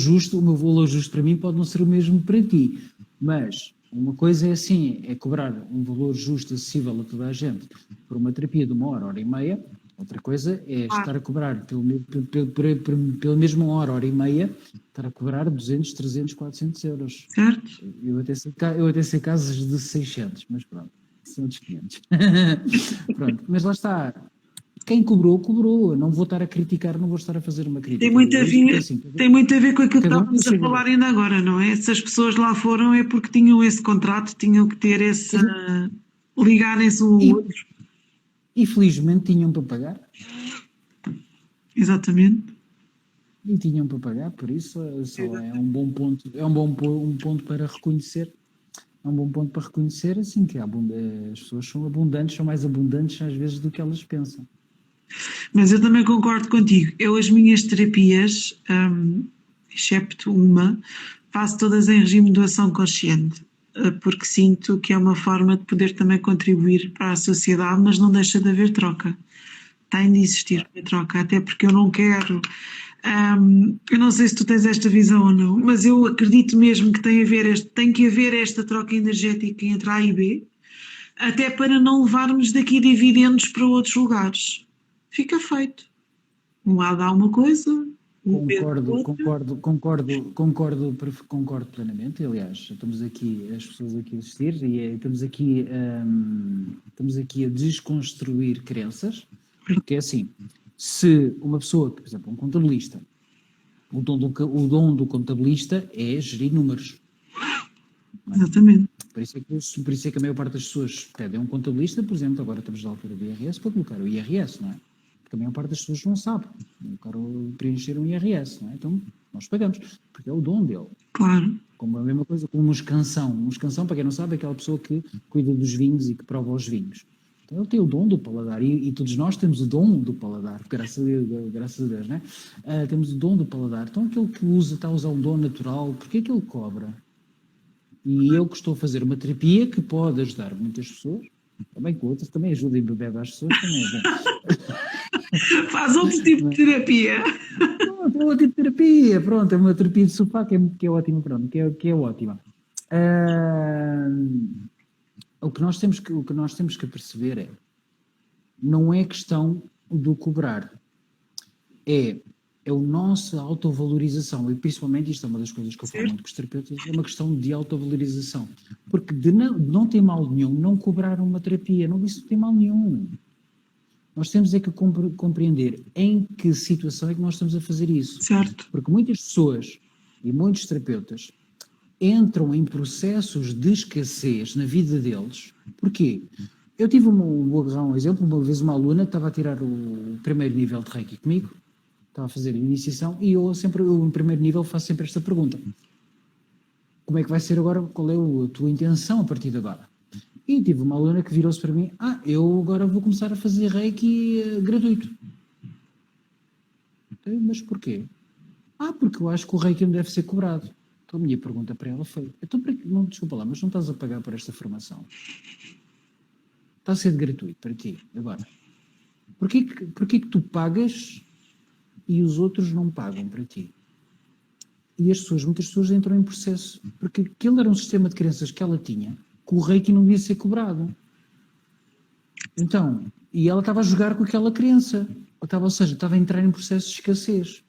justo para mim pode não ser o mesmo para ti, mas uma coisa é assim, é cobrar um valor justo, acessível a toda a gente por uma terapia de 1 hora, 1 hora e meia. Outra coisa é estar a cobrar pela mesma hora e meia, estar a cobrar 200, 300, 400 euros. Certo? Eu até sei casos de 600, mas pronto, são outros 500. Pronto, mas lá está. Quem cobrou, cobrou. Não vou estar a criticar, não vou estar a fazer uma crítica. Tem muito a ver, Assim, tem muito a ver com aquilo que cada um estávamos a chega. falar ainda agora, não é? Se as pessoas lá foram é porque tinham esse contrato, tinham que ter esse. Ligarem-se um ao outro. E felizmente tinham para pagar. Exatamente. E tinham para pagar, por isso só é um bom ponto, um ponto para reconhecer. É um bom ponto para reconhecer, assim, que as pessoas são abundantes, são mais abundantes às vezes do que elas pensam. Mas eu também concordo contigo. Eu as minhas terapias, excepto uma, faço todas em regime de doação consciente, porque sinto que é uma forma de poder também contribuir para a sociedade, mas não deixa de haver troca. Tem de existir a troca, até porque eu não quero. Eu não sei se tu tens esta visão ou não, mas eu acredito mesmo que tem que haver esta troca energética entre A e B, até para não levarmos daqui dividendos para outros lugares. Fica feito. Um A dá uma coisa, um B dá outra. Concordo plenamente. Aliás, estamos aqui, as pessoas aqui a assistir, e estamos aqui a desconstruir crenças, porque é assim, se uma pessoa, por exemplo, um contabilista, o dom do contabilista é gerir números. Exatamente. Por isso é que a maior parte das pessoas pedem um contabilista, por exemplo, agora estamos na altura do IRS, para colocar o IRS, não é? Porque a maior parte das pessoas não sabe. Eu quero preencher um IRS, não é? Então, nós pagamos, porque é o dom dele. Claro. Como a mesma coisa com um escansão. Um escansão, para quem não sabe, é aquela pessoa que cuida dos vinhos e que prova os vinhos. Então, ele tem o dom do paladar, e todos nós temos o dom do paladar, graças a Deus, não é? Temos o dom do paladar. Então, aquele que está a usar um dom natural, porquê é que ele cobra? E eu que estou a fazer uma terapia que pode ajudar muitas pessoas, também com outras, também ajuda e bebe às pessoas, também é bom. Faz outro tipo de terapia. Pronto, é outra terapia, pronto, é uma terapia de sofá que é ótima, pronto, que é ótima. O que nós temos que perceber não é questão do cobrar, é a nossa autovalorização, e principalmente isto é uma das coisas que eu falo muito com os terapeutas, é uma questão de autovalorização, porque não tem mal nenhum não cobrar uma terapia, isso não tem mal nenhum. Nós temos é que compreender em que situação é que nós estamos a fazer isso. Certo. Porque muitas pessoas e muitos terapeutas entram em processos de escassez na vida deles. Porquê? Eu vou dar um exemplo, uma vez uma aluna estava a tirar o primeiro nível de Reiki comigo, estava a fazer a iniciação, e eu no primeiro nível faço sempre esta pergunta: como é que vai ser agora? Qual é a tua intenção a partir de agora? E tive uma aluna que virou-se para mim, eu agora vou começar a fazer Reiki gratuito. Mas porquê? Porque eu acho que o Reiki não deve ser cobrado. Então a minha pergunta para ela foi, não, desculpa lá, mas não estás a pagar por esta formação? Está a ser gratuito para ti, agora. Porquê que tu pagas e os outros não pagam para ti? E muitas pessoas entram em processo, porque aquele era um sistema de crenças que ela tinha, que o Reiki não devia ser cobrado. Então, e ela estava a jogar com aquela crença, ou seja, estava a entrar em processo de escassez.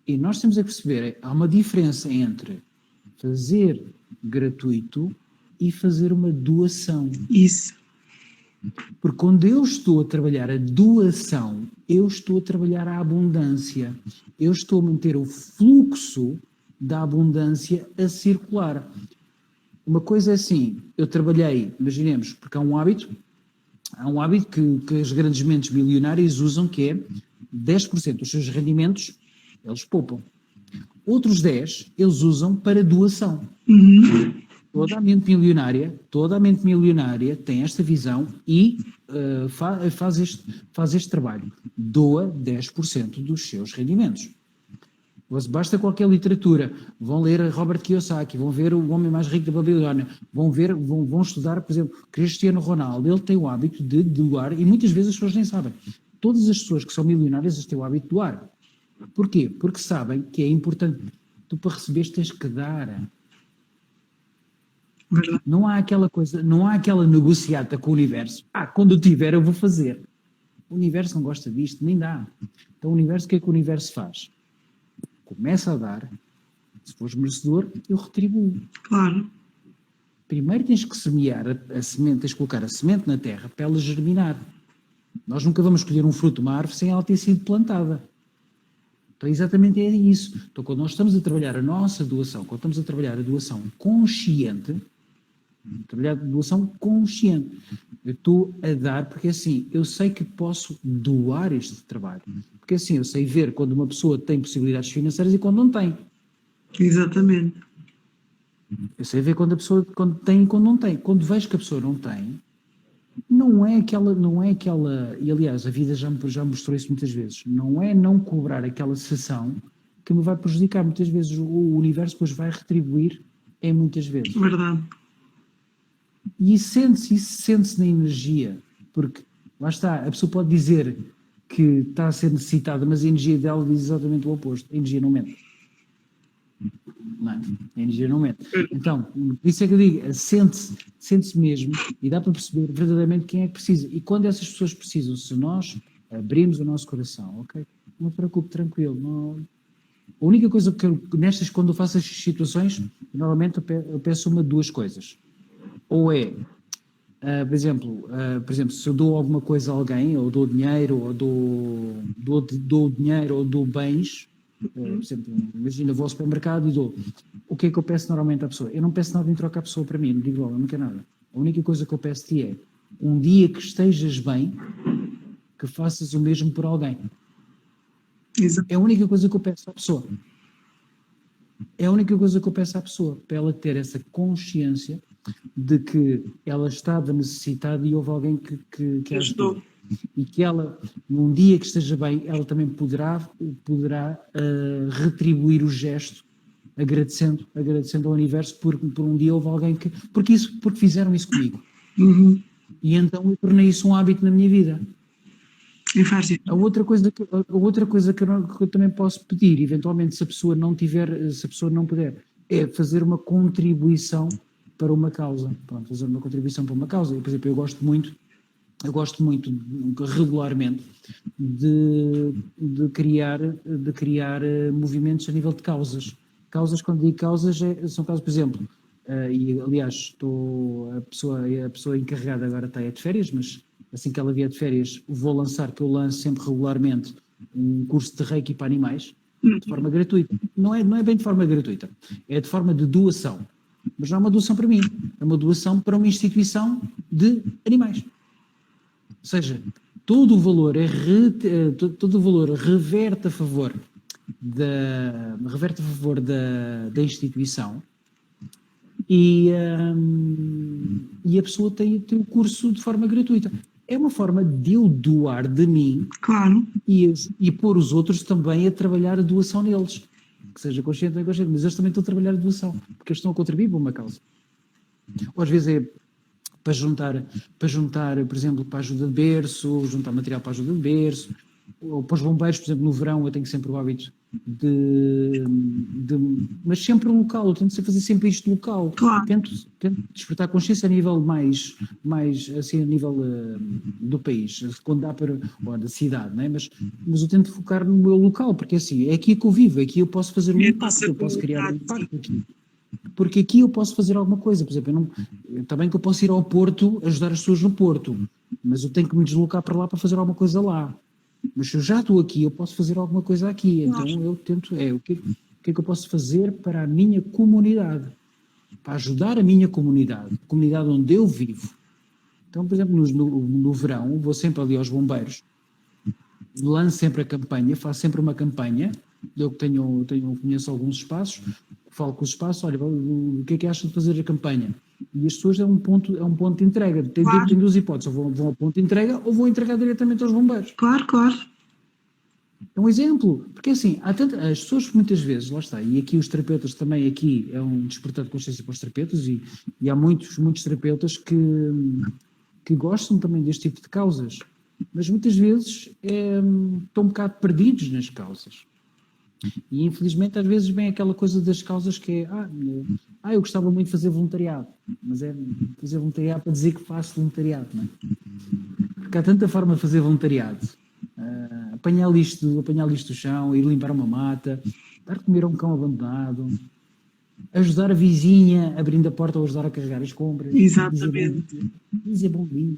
E nós temos a perceber, há uma diferença entre fazer gratuito e fazer uma doação. Isso. Porque quando eu estou a trabalhar a doação, eu estou a trabalhar a abundância. Eu estou a manter o fluxo da abundância a circular. Uma coisa é assim, eu trabalhei, imaginemos, porque há um hábito que as grandes mentes milionárias usam, que é 10% dos seus rendimentos, eles poupam. Outros 10% eles usam para doação. Toda a mente milionária tem esta visão e faz este trabalho. Doa 10% dos seus rendimentos. Basta qualquer literatura. Vão ler Robert Kiyosaki, vão ver O Homem Mais Rico da Babilónia, vão estudar, por exemplo, Cristiano Ronaldo. Ele tem o hábito de doar e muitas vezes as pessoas nem sabem. Todas as pessoas que são milionárias têm o hábito de doar. Porquê? Porque sabem que é importante. Tu, para receber, tens que dar. Verdade. Não há aquela coisa, não há aquela negociata com o universo. Quando eu tiver, eu vou fazer. O universo não gosta disto, nem dá. Então, o universo, o que é que o universo faz? Começa a dar. Se fores merecedor, eu retribuo. Claro. Primeiro tens que semear a semente, tens que colocar a semente na terra para ela germinar. Nós nunca vamos escolher um fruto de uma árvore sem ela ter sido plantada. Então, exatamente é isso. Então, quando nós estamos a trabalhar a nossa doação, quando estamos a trabalhar a doação consciente, eu estou a dar, porque assim, eu sei que posso doar este trabalho. Porque assim, eu sei ver quando uma pessoa tem possibilidades financeiras e quando não tem. Exatamente. Eu sei ver quando a pessoa tem e quando não tem. Quando vejo que a pessoa não tem, não é aquela, e aliás, a vida já mostrou isso muitas vezes, não é não cobrar aquela sessão que me vai prejudicar. Muitas vezes o universo depois vai retribuir muitas vezes. Verdade. E isso sente-se na energia, porque lá está, a pessoa pode dizer que está a ser necessitada, mas a energia dela diz exatamente o oposto. A energia não mente. Não, a energia não mente. Então, isso é que eu digo, sente-se mesmo e dá para perceber verdadeiramente quem é que precisa. E quando essas pessoas precisam, se nós abrirmos o nosso coração, ok? Não se preocupe, tranquilo. Não. A única coisa que quando eu faço estas situações, normalmente eu peço uma de duas coisas. Ou é, por exemplo, se eu dou alguma coisa a alguém, ou dou dinheiro, ou dou dinheiro, ou dou bens, por exemplo, imagina, vou ao supermercado e dou. O que é que eu peço normalmente à pessoa? Eu não peço nada em troca à pessoa para mim, não digo logo, eu não quero nada. A única coisa que eu peço-te é, um dia que estejas bem, que faças o mesmo por alguém. Exato. É a única coisa que eu peço à pessoa. É a única coisa que eu peço à pessoa, para ela ter essa consciência de que ela estava necessitada e houve alguém que a ajudou. E que ela, num dia que esteja bem, ela também poderá retribuir o gesto, agradecendo ao universo por um dia houve alguém porque fizeram isso comigo. E então eu tornei isso um hábito na minha vida. E faz isso. A outra coisa que eu também posso pedir, eventualmente, se a pessoa não puder, é fazer uma contribuição para uma causa. Pronto, fazer uma contribuição para uma causa. Por exemplo, eu gosto muito regularmente de criar movimentos a nível de causas. Causas, quando digo causas, são causas, por exemplo, e aliás, a pessoa encarregada agora está de férias, mas assim que ela vier de férias, eu lanço sempre regularmente um curso de Reiki para animais, de forma gratuita. Não é bem de forma gratuita, é de forma de doação. Mas não é uma doação para mim, é uma doação para uma instituição de animais. Ou seja, todo o valor reverte a favor da instituição e a pessoa tem o curso de forma gratuita. É uma forma de eu doar de mim, claro, e pôr os outros também a trabalhar a doação neles, que seja consciente ou inconsciente, mas eles também estão a trabalhar a doação, porque eles estão a contribuir para uma causa. Ou às vezes é para juntar, por exemplo, para a ajuda de berço, juntar material para a ajuda de berço, ou para os bombeiros, por exemplo, no verão eu tenho sempre o hábito mas sempre local, eu tento fazer sempre isto local, claro. tento despertar consciência a nível mais assim, a nível do país, quando dá para, ou da cidade, não é? Mas eu tento focar no meu local, porque assim, é aqui que eu vivo, aqui eu posso fazer um impacto, eu posso criar um impacto aqui. Porque aqui eu posso fazer alguma coisa, por exemplo, também que eu posso ir ao Porto, ajudar as pessoas no Porto, mas eu tenho que me deslocar para lá para fazer alguma coisa lá. Mas se eu já estou aqui, eu posso fazer alguma coisa aqui. Então eu tento, o que é que eu posso fazer para a minha comunidade? Para ajudar a minha comunidade, a comunidade onde eu vivo. Então, por exemplo, no verão, vou sempre ali aos bombeiros, lanço sempre a campanha, faço sempre uma campanha, eu conheço alguns espaços, falo com os espaços, olha, o que é que acham de fazer a campanha? E as pessoas é um ponto de entrega. Tem duas hipóteses, ou vão ao ponto de entrega ou vão entregar diretamente aos bombeiros. Claro. É um exemplo, porque assim, as pessoas muitas vezes, lá está, e aqui os terapeutas também, aqui é um despertar de consciência para os terapeutas, e há muitos terapeutas que gostam também deste tipo de causas, mas muitas vezes estão um bocado perdidos nas causas. E infelizmente às vezes vem aquela coisa das causas que é eu gostava muito de fazer voluntariado, mas é fazer voluntariado para dizer que faço voluntariado, não é? Porque há tanta forma de fazer voluntariado. Apanhar lixo do chão, ir limpar uma mata, dar de comer a um cão abandonado, ajudar a vizinha abrindo a porta ou ajudar a carregar as compras, Exatamente. dizer bom dia,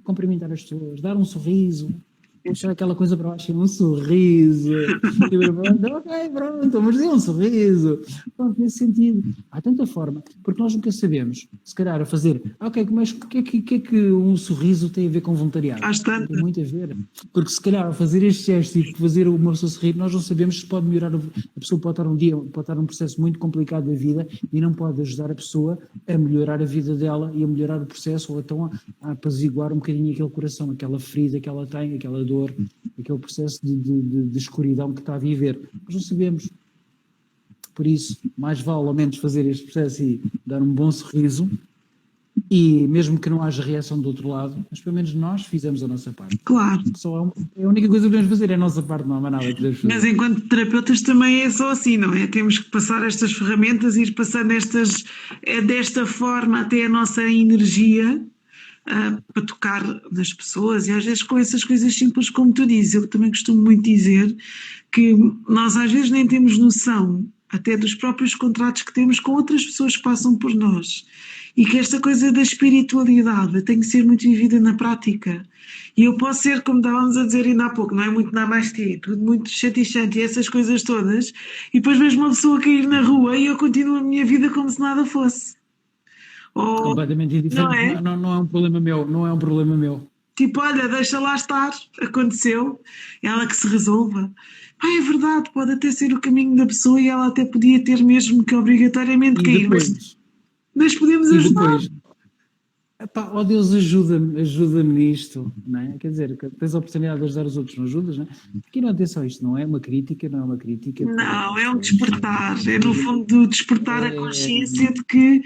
cumprimentar as pessoas, dar um sorriso, puxar aquela coisa para baixo, um sorriso, ok, pronto, mas é um sorriso, pronto, nesse sentido. Há tanta forma, porque nós nunca sabemos, se calhar a fazer, mas o que é que um sorriso tem a ver com voluntariado? Tem muito a ver, porque se calhar a fazer este gesto e fazer uma pessoa sorrir, nós não sabemos se pode melhorar, a pessoa pode estar num processo muito complicado da vida e não pode ajudar a pessoa a melhorar a vida dela e a melhorar o processo, ou então a apaziguar um bocadinho aquele coração, aquela ferida que ela tem, aquela dor, aquele processo de escuridão que está a viver. Nós não sabemos. Por isso, mais vale ao menos fazer este processo e dar um bom sorriso, e mesmo que não haja reação do outro lado, mas pelo menos nós fizemos a nossa parte. Claro. A única coisa que podemos fazer é a nossa parte, não há mais nada que podemos fazer. Mas enquanto terapeutas também é só assim, não é? Temos que passar estas ferramentas e ir passando desta forma até a nossa energia para tocar nas pessoas, e às vezes com essas coisas simples como tu dizes. Eu também costumo muito dizer que nós às vezes nem temos noção até dos próprios contratos que temos com outras pessoas que passam por nós, e que esta coisa da espiritualidade tem que ser muito vivida na prática. E eu posso ser, como estávamos a dizer ainda há pouco, não é muito namastê, tudo muito chatichante e essas coisas todas, e depois vejo uma pessoa cair na rua e eu continuo a minha vida como se nada fosse. Completamente indiferente, não é um problema meu, não é um problema meu. Tipo, olha, deixa lá estar, aconteceu, ela que se resolva. É verdade, pode até ser o caminho da pessoa e ela até podia ter mesmo que obrigatoriamente cair, mas podemos ajudar. Depois, Deus, ajuda-me nisto, não é? Quer dizer, tens a oportunidade de ajudar os outros, não ajudas, não é? Aqui não atenção, isto não é uma crítica, não é uma crítica. Não, é um despertar, é no fundo despertar a consciência de que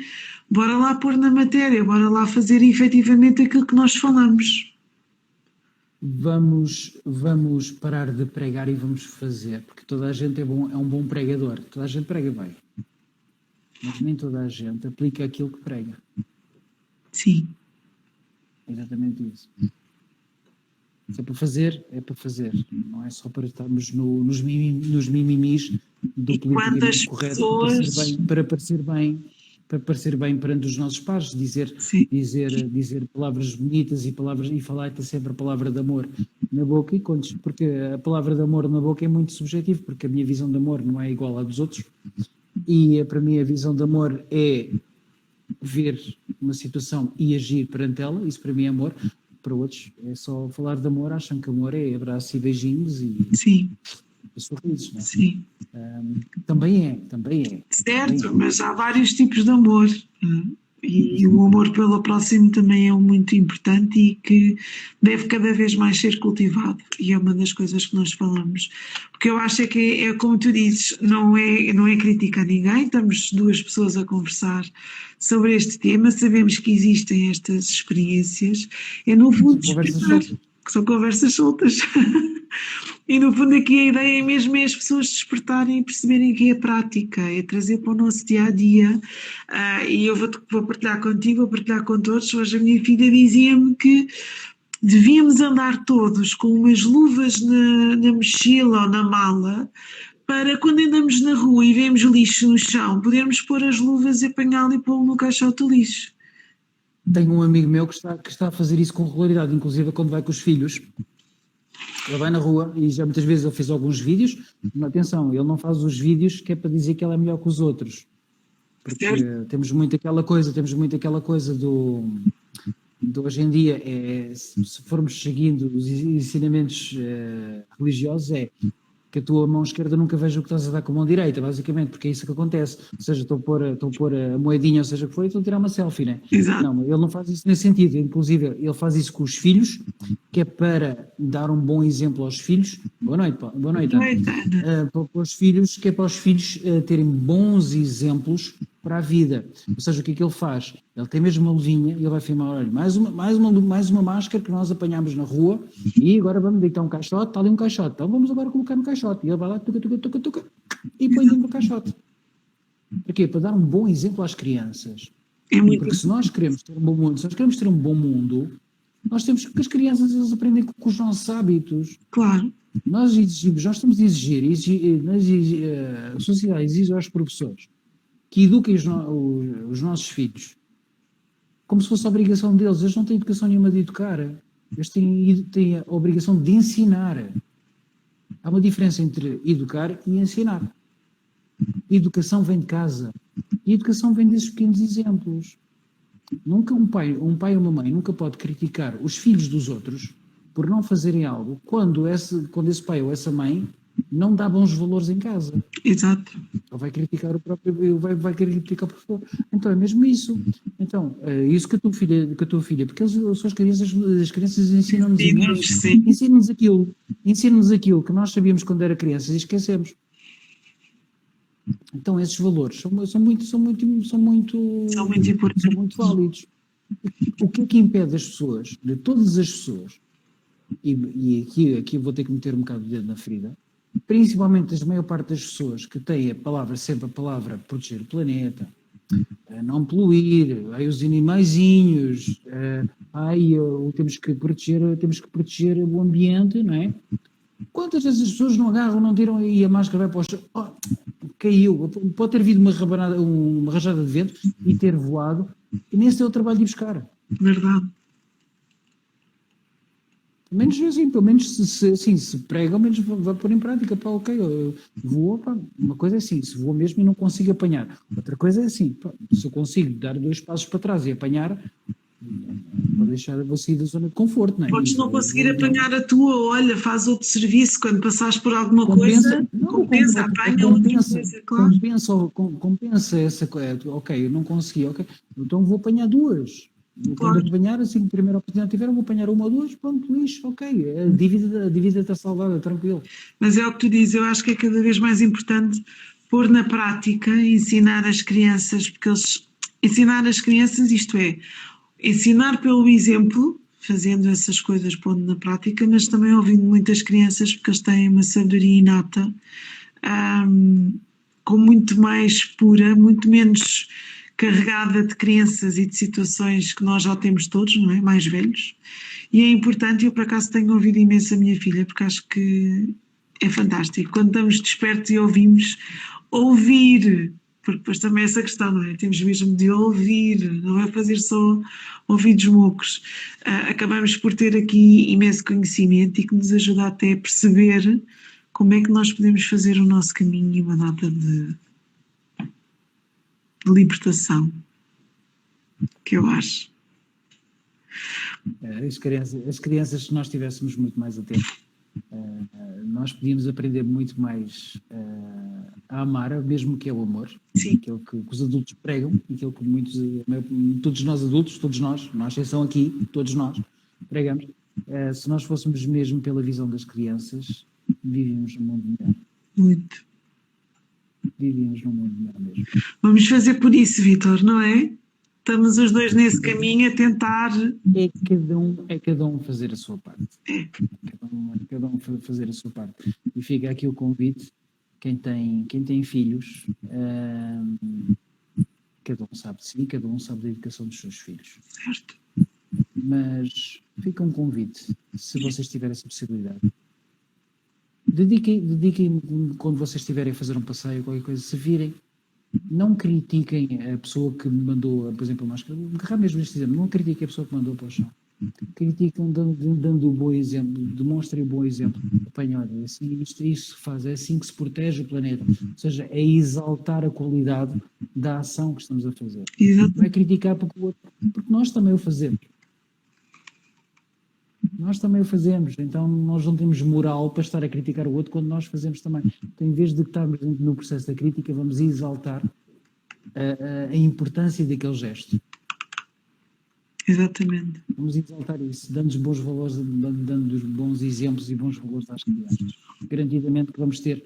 bora lá pôr na matéria, bora lá fazer efetivamente aquilo que nós falamos. Vamos parar de pregar e vamos fazer, porque toda a gente é um bom pregador, toda a gente prega bem, mas nem toda a gente aplica aquilo que prega. Sim. É exatamente isso. Se é para fazer, é para fazer. Não é só para estarmos nos mimimis do politicamente correto para parecer bem perante os nossos pares, dizer palavras bonitas e falar sempre a palavra de amor na boca, porque a palavra de amor na boca é muito subjetivo, porque a minha visão de amor não é igual à dos outros, e para mim a visão de amor é ver uma situação e agir perante ela. Isso para mim é amor. Para outros é só falar de amor, acham que amor é abraço e beijinhos Sim. sorrisos, não é? Sim. Também é. Certo, mas há vários tipos de amor. E o amor pelo próximo também é muito importante e que deve cada vez mais ser cultivado. E é uma das coisas que nós falamos. Porque eu acho é que é como tu dizes, não é crítica a ninguém, estamos duas pessoas a conversar sobre este tema, sabemos que existem estas experiências, é no fundo São conversas explicar, soltas. que são conversas soltas. E no fundo aqui a ideia é mesmo as pessoas despertarem e perceberem que é prática, é trazer para o nosso dia a dia. E eu vou partilhar contigo, vou partilhar com todos. Hoje a minha filha dizia-me que devíamos andar todos com umas luvas na mochila ou na mala para quando andamos na rua e vemos lixo no chão, podermos pôr as luvas e apanhá-lo e pô-lo no caixote do lixo. Tenho um amigo meu que está a fazer isso com regularidade, inclusive quando vai com os filhos. Ele vai na rua e já muitas vezes ele fez alguns vídeos. Mas atenção, ele não faz os vídeos que é para dizer que ele é melhor que os outros. Porque temos muito aquela coisa do hoje em dia, se formos seguindo os ensinamentos religiosos, que a tua mão esquerda nunca veja o que estás a dar com a mão direita, basicamente, porque é isso que acontece. Ou seja, estou a pôr a moedinha, ou seja, o que for, e estou a tirar uma selfie, né? Exato. Não, ele não faz isso nesse sentido. Inclusive, ele faz isso com os filhos, que é para dar um bom exemplo aos filhos. Boa noite, pá. Boa noite, Ana. Para os filhos, que é para os filhos terem bons exemplos para a vida. Ou seja, o que é que ele faz? Ele tem mesmo uma luvinha e ele vai filmar, olha, mais uma máscara que nós apanhámos na rua e agora vamos deitar um caixote, está ali um caixote, então vamos agora colocar no caixote. E ele vai lá, tuca, e põe dentro do caixote. Para quê? Para dar um bom exemplo às crianças. Porque se nós queremos ter um bom mundo, nós temos que as crianças eles aprendem com os nossos hábitos. Claro. Nós estamos a exigir, a sociedade exige aos professores que eduquem os nossos filhos como se fosse a obrigação deles. Eles não têm educação nenhuma de educar. Eles têm a obrigação de ensinar. Há uma diferença entre educar e ensinar. Educação vem de casa. E educação vem desses pequenos exemplos. Nunca um pai ou uma mãe nunca pode criticar os filhos dos outros por não fazerem algo quando esse pai ou essa mãe não dá bons valores em casa. Exato. Ou vai criticar o próprio, vai criticar o professor. Então é mesmo isso. Então, isso que a tua filha, porque as crianças ensinam-nos aquilo que nós sabíamos quando era crianças e esquecemos. Então esses valores são muito importantes. São muito válidos. O que é que impede as pessoas, de todas as pessoas, e aqui vou ter que meter um bocado de dedo na ferida, principalmente a maior parte das pessoas que têm sempre a palavra proteger o planeta, não poluir, os animaizinhos, temos que proteger o ambiente, não é? Quantas vezes as pessoas não agarram, não tiram e a máscara vai para o chão? Caiu, pode ter havido uma rajada de vento e ter voado e nem se deu o trabalho de ir buscar. Verdade. Pelo menos se prega, ao menos vai pôr em prática, voou, uma coisa é assim, se voou mesmo e não consigo apanhar, outra coisa é assim, se eu consigo dar 2 passos para trás e apanhar, vou sair da zona de conforto, não é? Podes não conseguir apanhar a tua, olha, faz outro serviço, quando passares por alguma coisa, apanha outra coisa, claro. Compensa essa coisa, ok, eu não consegui, ok, então vou apanhar 2. Quando apanhar, assim, primeira oportunidade tiver, vou apanhar 1 ou 2, pronto, lixo, ok, a dívida está salvada, tranquilo. Mas é o que tu dizes, eu acho que é cada vez mais importante pôr na prática, ensinar as crianças, ensinar as crianças, isto é, ensinar pelo exemplo, fazendo essas coisas, pondo na prática, mas também ouvindo muitas crianças, porque eles têm uma sabedoria inata, com muito mais pura, muito menos carregada de crenças e de situações que nós já temos todos, não é? Mais velhos. E é importante, eu por acaso tenho ouvido imenso a minha filha, porque acho que é fantástico. Quando estamos despertos e ouvimos, ouvir, porque depois também é essa questão, não é? Temos mesmo de ouvir, não é fazer só ouvidos mocos. Acabamos por ter aqui imenso conhecimento e que nos ajuda até a perceber como é que nós podemos fazer o nosso caminho e uma data de libertação, que eu acho. As crianças, se nós estivéssemos muito mais atentos, Nós podíamos aprender muito mais a amar, mesmo que é o amor, Sim. aquilo que os adultos pregam, aquilo que todos nós adultos, todos nós, não há exceção aqui, todos nós pregamos. Se nós fôssemos mesmo pela visão das crianças, vivíamos num mundo melhor. Muito. Vivíamos num mundo melhor mesmo. Vamos fazer por isso, Vítor, não é? Estamos os dois nesse caminho a tentar. É cada um fazer a sua parte. Cada um fazer a sua parte. E fica aqui o convite, quem tem filhos, cada um sabe de si, cada um sabe da educação dos seus filhos. Certo. Mas fica um convite, se vocês tiverem essa possibilidade. Dediquem quando vocês estiverem a fazer um passeio, qualquer coisa, se virem, não critiquem a pessoa que me mandou, por exemplo, a máscara, agarrar mesmo este exemplo, não critiquem a pessoa que mandou para o chão. Critiquem dando o bom exemplo, demonstrem o bom exemplo. Apanha, olha, assim, isto se faz, é assim que se protege o planeta. Ou seja, é exaltar a qualidade da ação que estamos a fazer. Exato. Não é criticar porque nós também o fazemos. Nós também o fazemos, então nós não temos moral para estar a criticar o outro quando nós fazemos também. Então, em vez de estarmos no processo da crítica, vamos exaltar a importância daquele gesto. Exatamente. Vamos exaltar isso, dando-nos bons valores, dando-nos bons exemplos e bons valores às crianças. Garantidamente que vamos ter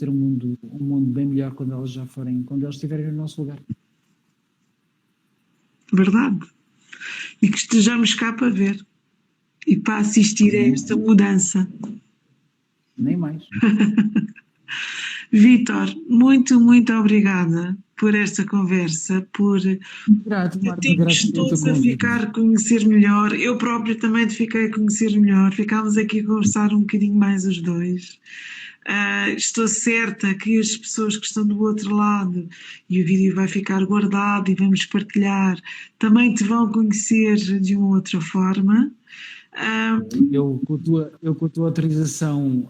um mundo bem melhor quando elas estiverem no nosso lugar. Verdade. E que estejamos cá para ver. E para assistir a esta mudança. Nem mais. Vítor, muito, muito obrigada por esta conversa, por termos todos a ficar a conhecer melhor. Eu própria também te fiquei a conhecer melhor. Ficámos aqui a conversar um bocadinho mais os dois. Estou certa que as pessoas que estão do outro lado, e o vídeo vai ficar guardado e vamos partilhar, também te vão conhecer de uma outra forma. Eu com a tua autorização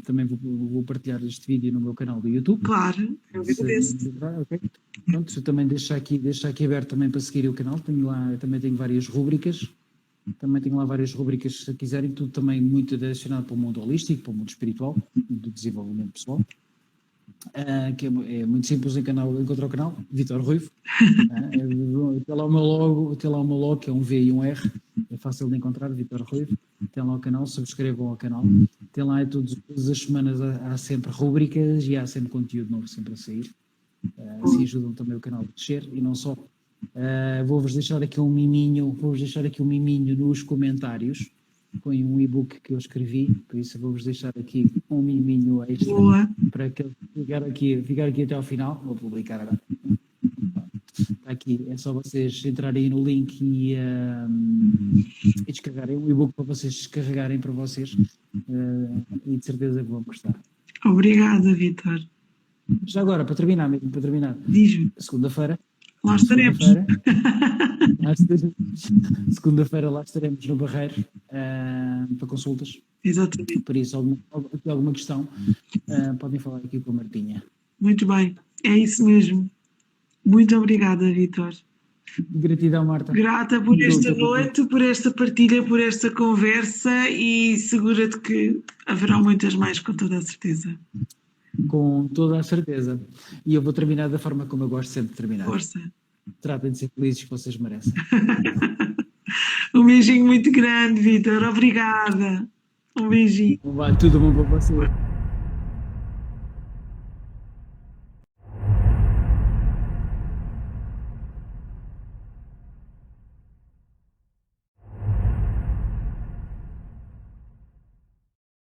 também vou partilhar este vídeo no meu canal do YouTube. Claro, eu agradeço. Okay. Pronto, eu também deixo aqui aberto também para seguir o canal. Também tenho várias rúbricas. Também tenho lá várias rúbricas, se quiserem, tudo também muito direcionado para o mundo holístico, para o mundo espiritual, do desenvolvimento pessoal. Que é muito simples encontrar o canal, Vítor Ruivo. Tem lá o meu logo, que é um V e um R, é fácil de encontrar, Vítor Ruivo. Tem lá o canal, subscrevam ao canal. Tem lá todas as semanas há sempre rúbricas e há sempre conteúdo novo sempre a sair. Assim ajudam também o canal a crescer e não só. Vou-vos deixar aqui um miminho nos comentários. Põe um e-book que eu escrevi, por isso vou-vos deixar aqui um miminho extra. Boa. Para que ficar aqui até ao final. Vou publicar agora. Está aqui, é só vocês entrarem no link e descarregarem um e-book para vocês descarregarem para vocês e de certeza que vão gostar. Obrigada, Vítor. Já agora, para terminar, diz-me. Segunda-feira. Lá estaremos. Segunda-feira lá estaremos no Barreiro para consultas. Exatamente. Por isso, alguma questão, podem falar aqui com a Martinha. Muito bem, é isso mesmo. Muito obrigada, Vítor. Gratidão, Marta. Grata por esta noite, por esta partilha, por esta conversa e segura-te que haverá muitas mais, com toda a certeza. Com toda a certeza. E eu vou terminar da forma como eu gosto sempre de terminar. Força. Tratem de ser felizes que vocês merecem. Um beijinho muito grande, Vítor. Obrigada. Um beijinho. Vai tudo bom para vocês.